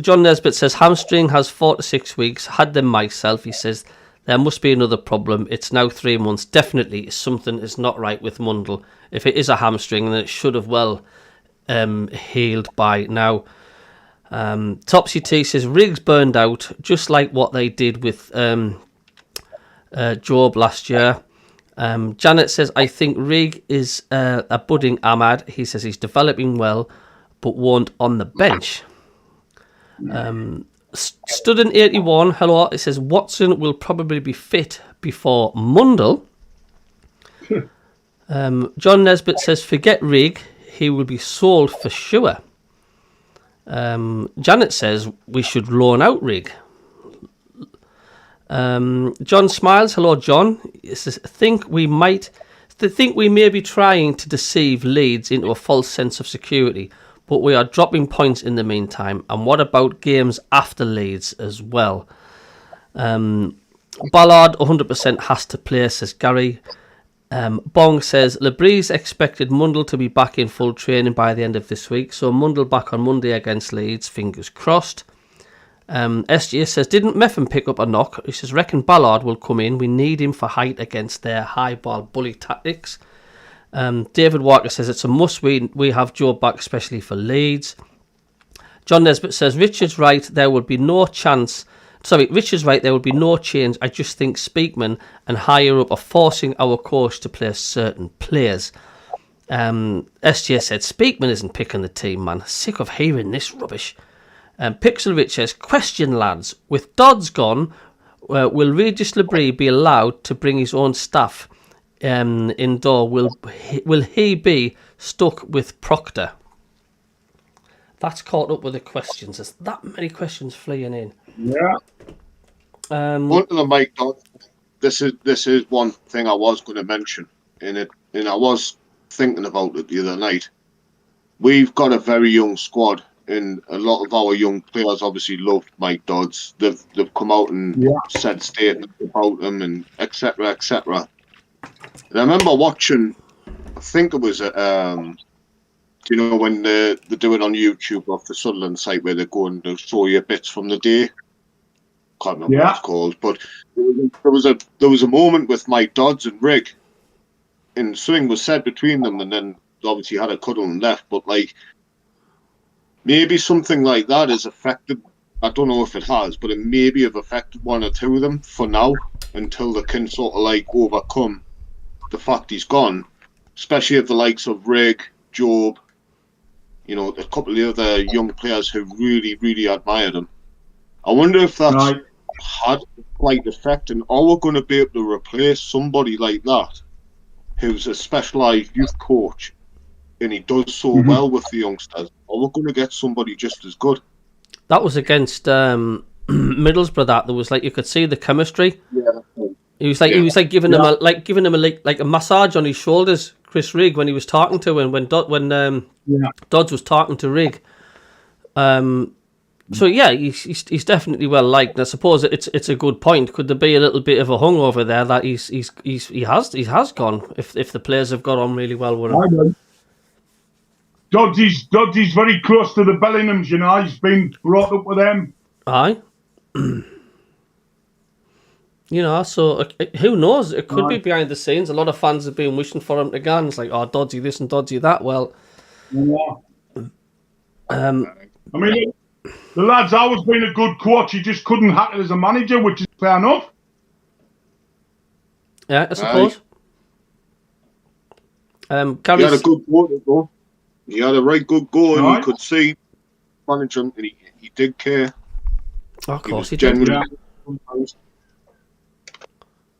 John Nesbitt says hamstring has 4 to 6 weeks. Had them myself. He says there must be another problem. It's now 3 months. Definitely something is not right with Mundle. If it is a hamstring, then it should have healed by now. Topsy T says Riggs burned out, just like what they did with Job last year. Janet says, I think Rig is a budding Ahmad. He says he's developing well, but won't on the bench. Student81, hello. It says Watson will probably be fit before Mundle. John Nesbitt says, forget Rig. He will be sold for sure. Janet says we should loan out Rig. John smiles. Hello, John. He says, think we may be trying to deceive Leeds into a false sense of security, but we are dropping points in the meantime. And what about games after Leeds as well? Ballard 100% has to play, says Gary. Bong says Labries expected Mundle to be back in full training by the end of this week, so Mundle back on Monday against Leeds, fingers crossed. SGS says, didn't Meffin pick up a knock? He says, reckon Ballard will come in, we need him for height against their high ball bully tactics. David Walker says it's a must we have Joe back, especially for Leeds. John Nesbitt says Richard's right, there will be no change. I just think Speakman and higher up are forcing our coach to play certain players. SGS said Speakman isn't picking the team, man. Sick of hearing this rubbish. Pixel Rich says, question lads, with Dodds gone, will Regis Labrie be allowed to bring his own staff indoor? Will he be stuck with Proctor? That's caught up with the questions. There's that many questions fleeing in. Yeah. One to the Mike Dodd. This is one thing I was going to mention in it, and I was thinking about it the other night. We've got a very young squad, and a lot of our young players obviously loved Mike Dodds. They've come out and said statements about him and etc. etc. And I remember watching. I think it was you know, when they do it on YouTube off the Sunderland site where they go and they'll show you bits from the day. Can't remember what it's called, but there was a moment with Mike Dodds and Rig, and something was said between them, and then obviously had a cuddle and left. But like, maybe something like that has affected. I don't know if it has, but it maybe have affected one or two of them for now until they can sort of like overcome the fact he's gone. Especially if the likes of Rig, Job, you know, a couple of the other young players who really, really admired him. I wonder if that's had a slight effect, and are we going to be able to replace somebody like that who's a specialised youth coach and he does so well with the youngsters? Are we going to get somebody just as good? That was against Middlesbrough. That there was like you could see the chemistry. Yeah. He was like giving him a massage on his shoulders. Chris Rigg when he was talking to him when Dodds was talking to Rigg. So yeah, he's definitely well liked. And I suppose it's a good point. Could there be a little bit of a hungover there that he has gone if the players have got on really well with him? Dodds very close to the Bellinghams, you know. He's been brought up with them. Aye. You know, so who knows? It could be behind the scenes. A lot of fans have been wishing for him to go. And it's like, oh, Doddsy this and Doddsy that. Well, I mean, the lad's always been a good coach. He just couldn't hack it as a manager, which is fair enough. Yeah, I suppose. He had a good goal, though. He had a right good goal, and you could see management, and he did care. Of course, he did.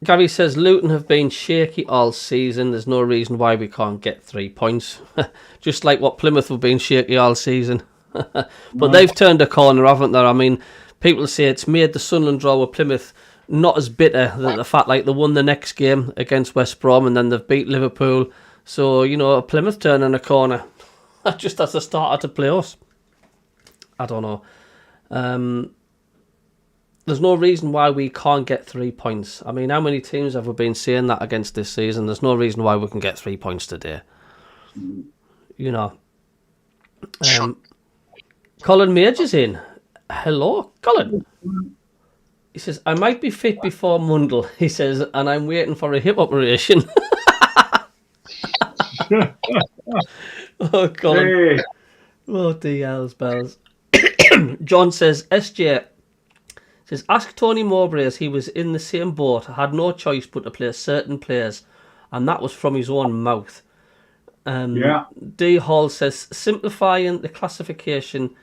Gary says Luton have been shaky all season. There's no reason why we can't get 3 points. Just like what Plymouth have been shaky all season. But they've turned a corner, haven't they? I mean, people say it's made the Sunderland draw with Plymouth not as bitter than the fact like they won the next game against West Brom and then they've beat Liverpool. So, you know, Plymouth turning a corner just as they started to play us. I don't know. There's no reason why we can't get 3 points. I mean, how many teams have we been saying that against this season? There's no reason why we can get 3 points today. You know. Colin Major's in. Hello, Colin. He says, I might be fit before Mundle. He says, and I'm waiting for a hip operation. Oh, Colin. Hey. Oh, DL's bells. John says, SJ says, ask Tony Mowbray as he was in the same boat, had no choice but to play certain players and that was from his own mouth. Yeah. D. Hall says, simplifying the classification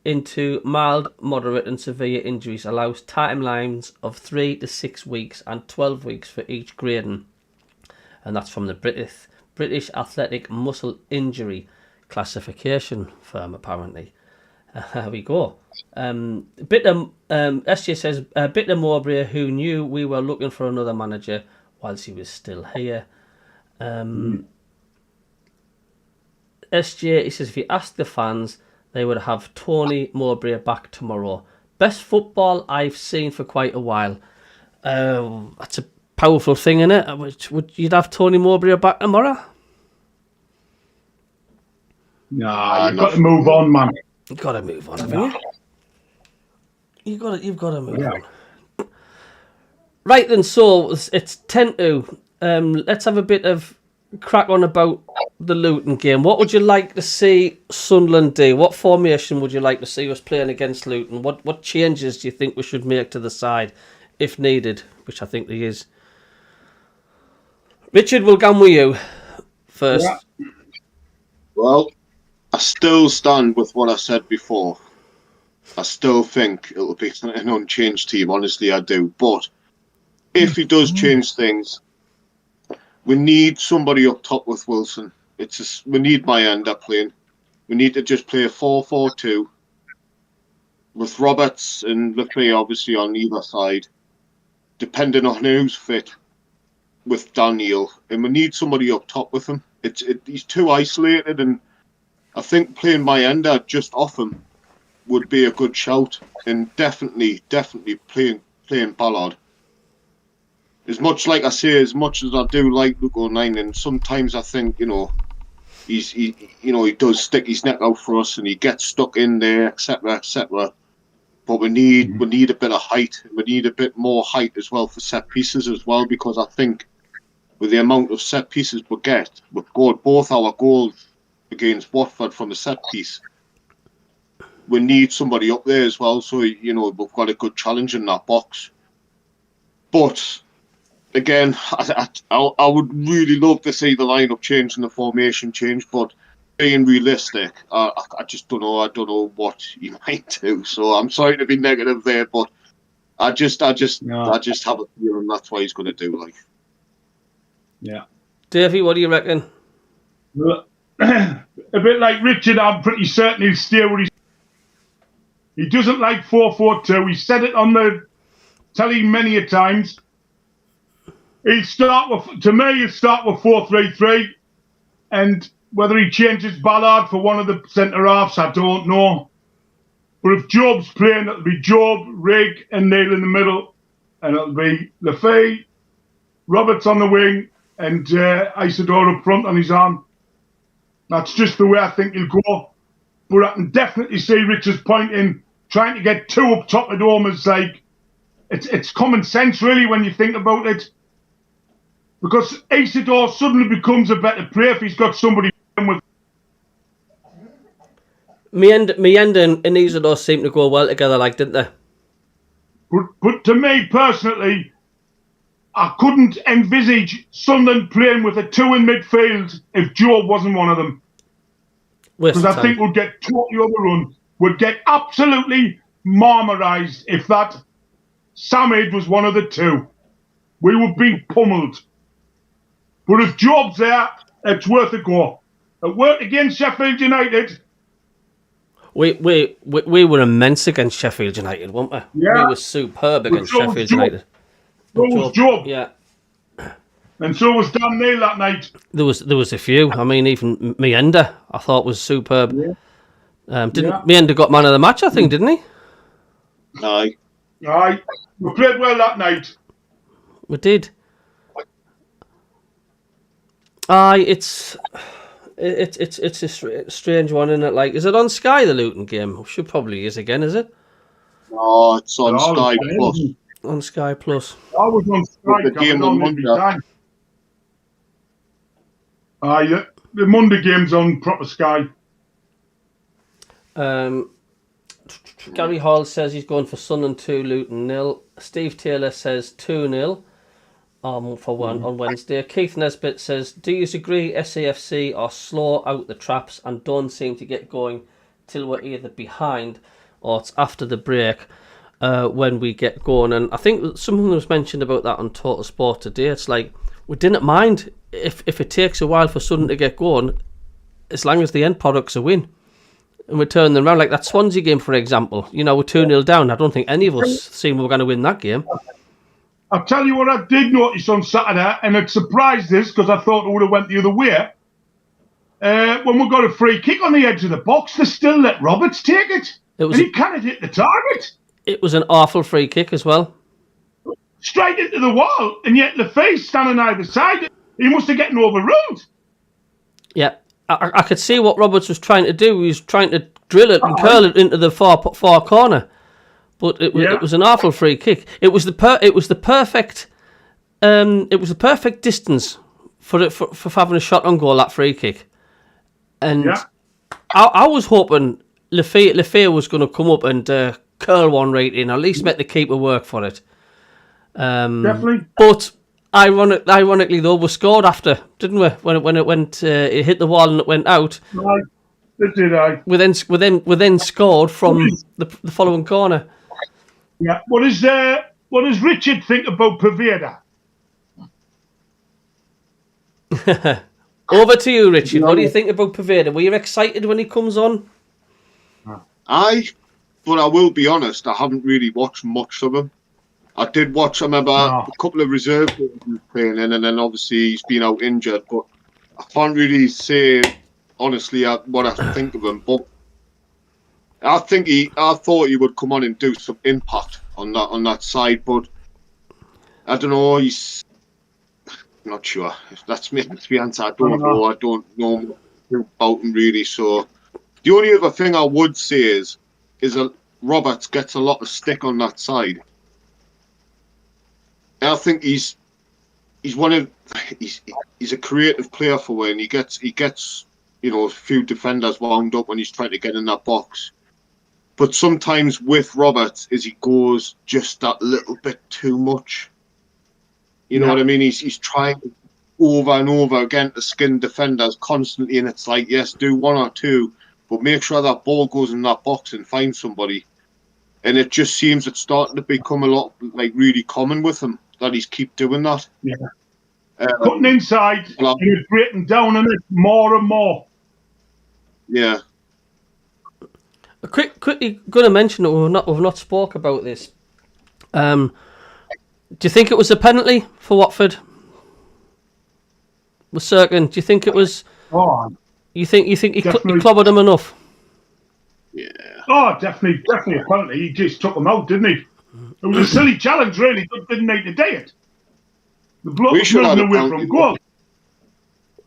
into mild, moderate and severe injuries allows timelines of 3 to 6 weeks and 12 weeks for each grading. And that's from the British Athletic Muscle Injury Classification firm, apparently. There we go. SJ says, Bitter Mowbray, who knew we were looking for another manager whilst he was still here. SJ, he says, if you ask the fans, they would have Tony Mowbray back tomorrow. Best football I've seen for quite a while. That's a powerful thing, innit? Would you'd have Tony Mowbray back tomorrow? Nah, you've got to move on, man. You've got to move on, haven't you? You've got to move on. Right then, so it's 10-2. Let's have a bit of crack on about the Luton game. What would you like to see Sunderland do? What formation would you like to see us playing against Luton? What changes do you think we should make to the side, if needed, which I think there is? Richard, we'll go with you first. Yeah. Well, I still stand with what I said before. I still think it'll be an unchanged team. Honestly, I do. But if he does change things, we need somebody up top with Wilson. We need Mayenda playing. We need to just play a 4-4-2 with Roberts and Lefebvre obviously on either side, depending on who's fit with Daniel. And we need somebody up top with him. He's too isolated, and I think playing Mayenda just off him would be a good shout. And definitely playing Ballard. As much as I do like Luke O'Nien, and sometimes I think, he does stick his neck out for us and he gets stuck in there, etc., etc. But we need a bit of height. We need a bit more height as well for set pieces as well, because I think with the amount of set pieces we've got both our goals against Watford from a set piece. We need somebody up there as well, so we've got a good challenge in that box. But again, I would really love to see the lineup change and the formation change, but being realistic, I just don't know. I don't know what he might do. So I'm sorry to be negative there, but I just have a feeling that's what he's going to do. Yeah. Davey, what do you reckon? A bit like Richard, I'm pretty certain he'll stay where he doesn't like 4-4-2. He said it on the telly many a times. He'll start with 4-3-3, and whether he changes Ballard for one of the centre halves, I don't know. But if Job's playing, it'll be Job, Rigg, and Neil in the middle, and it'll be Lefebvre, Roberts on the wing, and Isidore up front on his arm. That's just the way I think he'll go. But I can definitely see Richard's point in trying to get two up top at home is like, it's common sense really when you think about it. Because Isidore suddenly becomes a better player if he's got somebody with. Mayenda and Isidore seem to go well together, didn't they? But to me personally, I couldn't envisage Sunderland playing with a two in midfield if Joe wasn't one of them. Because I think we'd get totally overrun. We'd get absolutely marmorised if that Samid was one of the two. We would be pummeled. But if Job's there, it's worth a go. It worked against Sheffield United. We were immense against Sheffield United, weren't we? Yeah. We were superb against Sheffield United. So was Job. Yeah. And so was Dan Neil that night. There was a few. I mean, even Mayenda, I thought was superb. Yeah. Mayenda got man of the match, I think, didn't he? Aye. We played well that night. We did. It's a strange one, isn't it? Is it on Sky, the Luton game? Should probably is again, is it? No, it's on Sky Plus. On Sky Plus. I was on Sky. The game on Monday. The Monday game's on proper Sky. Gary Hall says he's going for Sunderland 2, Luton 0. Steve Taylor says 2-0. for one on Wednesday. Keith Nesbitt says, do you agree SAFC are slow out the traps and don't seem to get going till we're either behind or it's after the break when we get going? And I think something was mentioned about that on Total Sport today. It's like, we didn't mind if it takes a while for Sutton to get going, as long as the end product's a win. And we turn them around, like that Swansea game, for example. You know, we're 2-0 down. I don't think any of us seen we were going to win that game. I'll tell you what I did notice on Saturday, and it surprised us because I thought it would have went the other way. When we got a free kick on the edge of the box, they still let Roberts take it. And he cannot hit the target. It was an awful free kick as well. Straight into the wall, and yet Lefebvre standing either side. He must have gotten overruled. Yeah, I could see what Roberts was trying to do. He was trying to drill it and curl it into the far corner. But it was an awful free kick. It was the perfect distance for having a shot on goal, that free kick. And I was hoping Lefebvre was going to come up and curl one right in, at least make the keeper work for it. Definitely. But ironically though, we scored after, didn't we? When it went, it hit the wall and it went out. Right. Did I? We then scored from the following corner. Yeah. What does Richard think about Paveda? Over to you, Richard. What do you think about Paveda? Were you excited when he comes on? But I will be honest, I haven't really watched much of him. I did watch, I remember a couple of reserve games he was playing in, and then obviously he's been out injured, but I can't really say honestly what I think of him. But I thought he would come on and do some impact on that side, but I don't know. He's not sure if that's the answer. I don't know. I don't know about him really. So the only other thing I would say is that Roberts gets a lot of stick on that side. And I think he's a creative player for when he gets a few defenders wound up when he's trying to get in that box. But sometimes with Roberts, he goes just that little bit too much. You know what I mean? He's trying over and over again to skin defenders constantly, and it's like, yes, do one or two, but make sure that ball goes in that box and find somebody. And it just seems it's starting to become a lot really common with him that he's keep doing that. Yeah. Cutting inside and he's breaking down on it more and more. Yeah. Quickly, going to mention that we've not spoke about this. Do you think it was a penalty for Watford? With Sirkin, do you think it was? You think he clobbered him enough? Yeah. Oh, definitely a penalty. He just took him out, didn't he? It was a silly challenge, really. Didn't need to do it. The bloke was moving away from goal.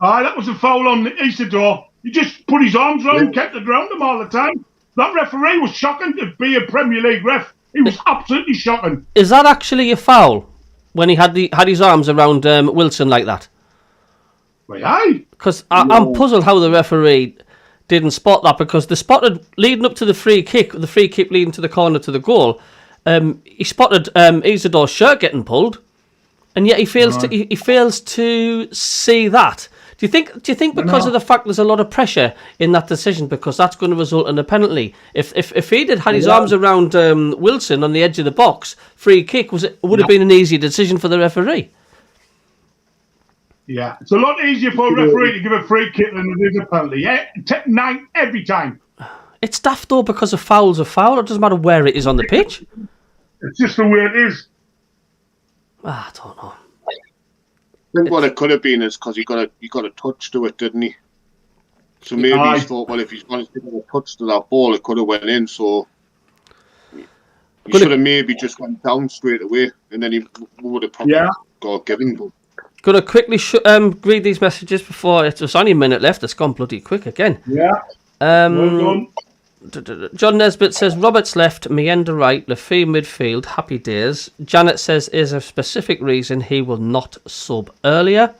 That was a foul on Isidore. He just put his arms around, kept it around him all the time. That referee was shocking to be a Premier League ref. He was absolutely shocking. Is that actually a foul when he had his arms around Wilson like that? Well, aye. Because I'm puzzled how the referee didn't spot that, because they spotted leading up to the free kick leading to the corner to the goal. He spotted Isidore's shirt getting pulled, and yet he fails to see that. Do you think because of the fact there's a lot of pressure in that decision, because that's going to result in a penalty? If he'd had his arms around Wilson on the edge of the box, free kick would have been an easy decision for the referee. Yeah, it's a lot easier for a referee to give a free kick than it is a penalty. Yeah, 9 every time. It's daft though, because a foul's a foul. It doesn't matter where it is on the pitch. It's just the way it is. I don't know. I think what it could have been is because he got a touch to it, didn't he? So maybe he thought, well, if he's managed to get a touch to that ball, it could have went in. So he should have maybe just went down straight away, and then he would have probably got given. But going to quickly read these messages before it's only a minute left. It's gone bloody quick again. Yeah. Well done. John Nesbitt says Roberts left, Meander right, Lefebvre midfield, happy days. Janet says is a specific reason he will not sub earlier.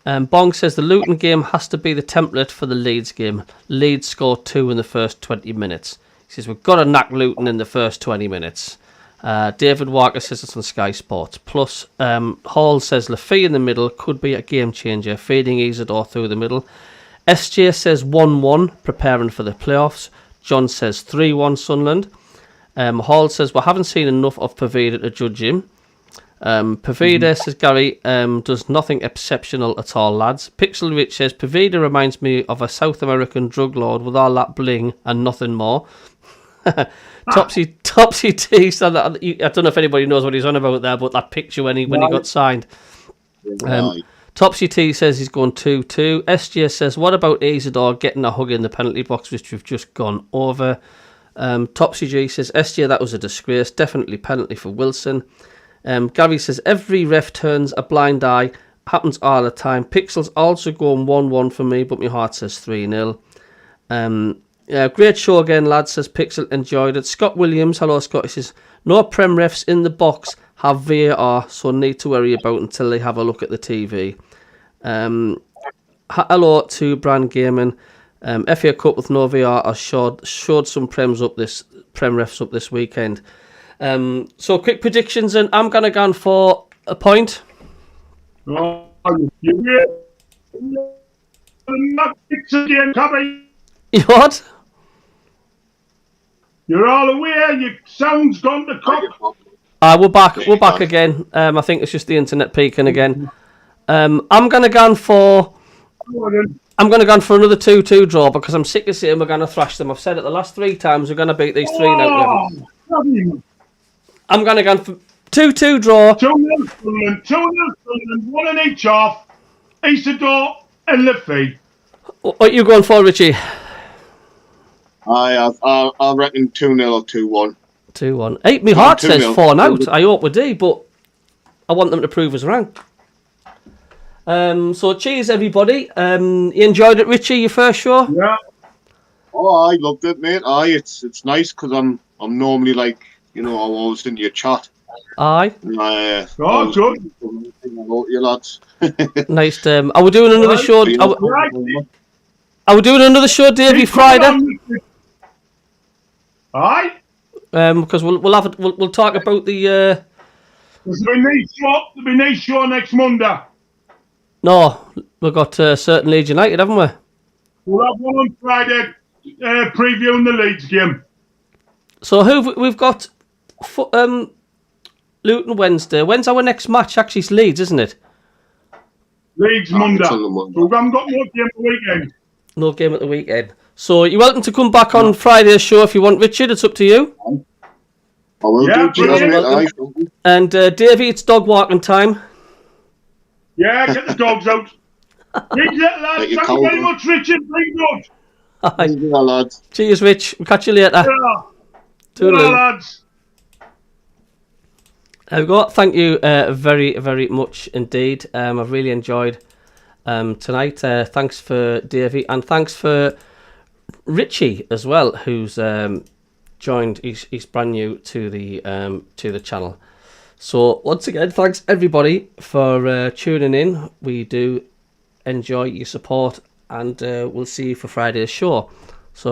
Bong says the Luton game has to be the template for the Leeds game. Leeds scored 2 in the first 20 minutes. He says we've got to knock Luton in the first 20 minutes. David Walker says it's on Sky Sports. Plus, Hall says Lafay in the middle could be a game changer, feeding Isidore through the middle. SJ says 1-1, preparing for the playoffs. John says 3-1 Sunderland. Hall says we haven't seen enough of Pavida to judge him. Pavida says Gary does nothing exceptional at all, lads. Pixel Rich says Pavida reminds me of a South American drug lord with all that bling and nothing more. Topsy T said that. I don't know if anybody knows what he's on about there, but that picture when he got signed. Topsy T says he's going 2-2. SJ says, what about Isidore getting a hug in the penalty box, which we've just gone over? Topsy G says, SJ, that was a disgrace. Definitely penalty for Wilson. Gary says, every ref turns a blind eye. Happens all the time. Pixel's also going 1-1 for me, but my heart says 3-0. Great show again, lads, says Pixel. Enjoyed it. Scott Williams, hello, Scott. He says, no Prem refs in the box have VAR, so need to worry about until they have a look at the TV. Hello to Brand Gaming. FA Cup with no VAR has showed some Prem refs up this weekend. So quick predictions, and I'm gonna go for a point. Oh, you again, Cabbie. What? You're all aware your sound's gone to cop. We're back again. I think it's just the internet peaking again. I'm gonna go for another 2-2 draw because I'm sick of saying we're gonna thrash them. I've said it the last 3 times. We're gonna beat these 3 now. I'm gonna go for 2-2 draw. 2-0 Sunderland, 1 in each off. Isidore and Lafay. What are you going for, Richie? I reckon 2-0 or 2-1. 2-1. Hey, my heart says 4 out. I hope we do, but I want them to prove us wrong. So cheers, everybody. You enjoyed it, Richie? Your first show? Yeah. Oh, I loved it, mate. It's nice because I'm normally like, I'm always in your chat. Aye. Good. You lads. Nice. Are we doing another show? Are we doing another show, Davey, Friday? Aye. Because we'll talk about the. There'll be no show next Monday. No, we've got certain Leeds United, haven't we? We'll have one on Friday, previewing the Leeds game. So we've got Luton Wednesday. When's our next match? Actually, it's Leeds, isn't it? Leeds Monday. So we haven't got no game at the weekend. No game at the weekend. So you're welcome to come back on Friday's show if you want, Richard. It's up to you. I will do. And Davey, it's dog walking time. Yeah, get the dogs out. Thank you very much, Richard. Very good. Aye. Lads. Cheers, Rich. We'll catch you later. Yeah. Toodaloo. Lads. There we go. Thank you very, very much indeed. I've really enjoyed tonight. Thanks for Davey, and thanks for Richie as well, who's joined. He's brand new to the channel. So once again, thanks everybody for tuning in. We do enjoy your support, and we'll see you for Friday's show.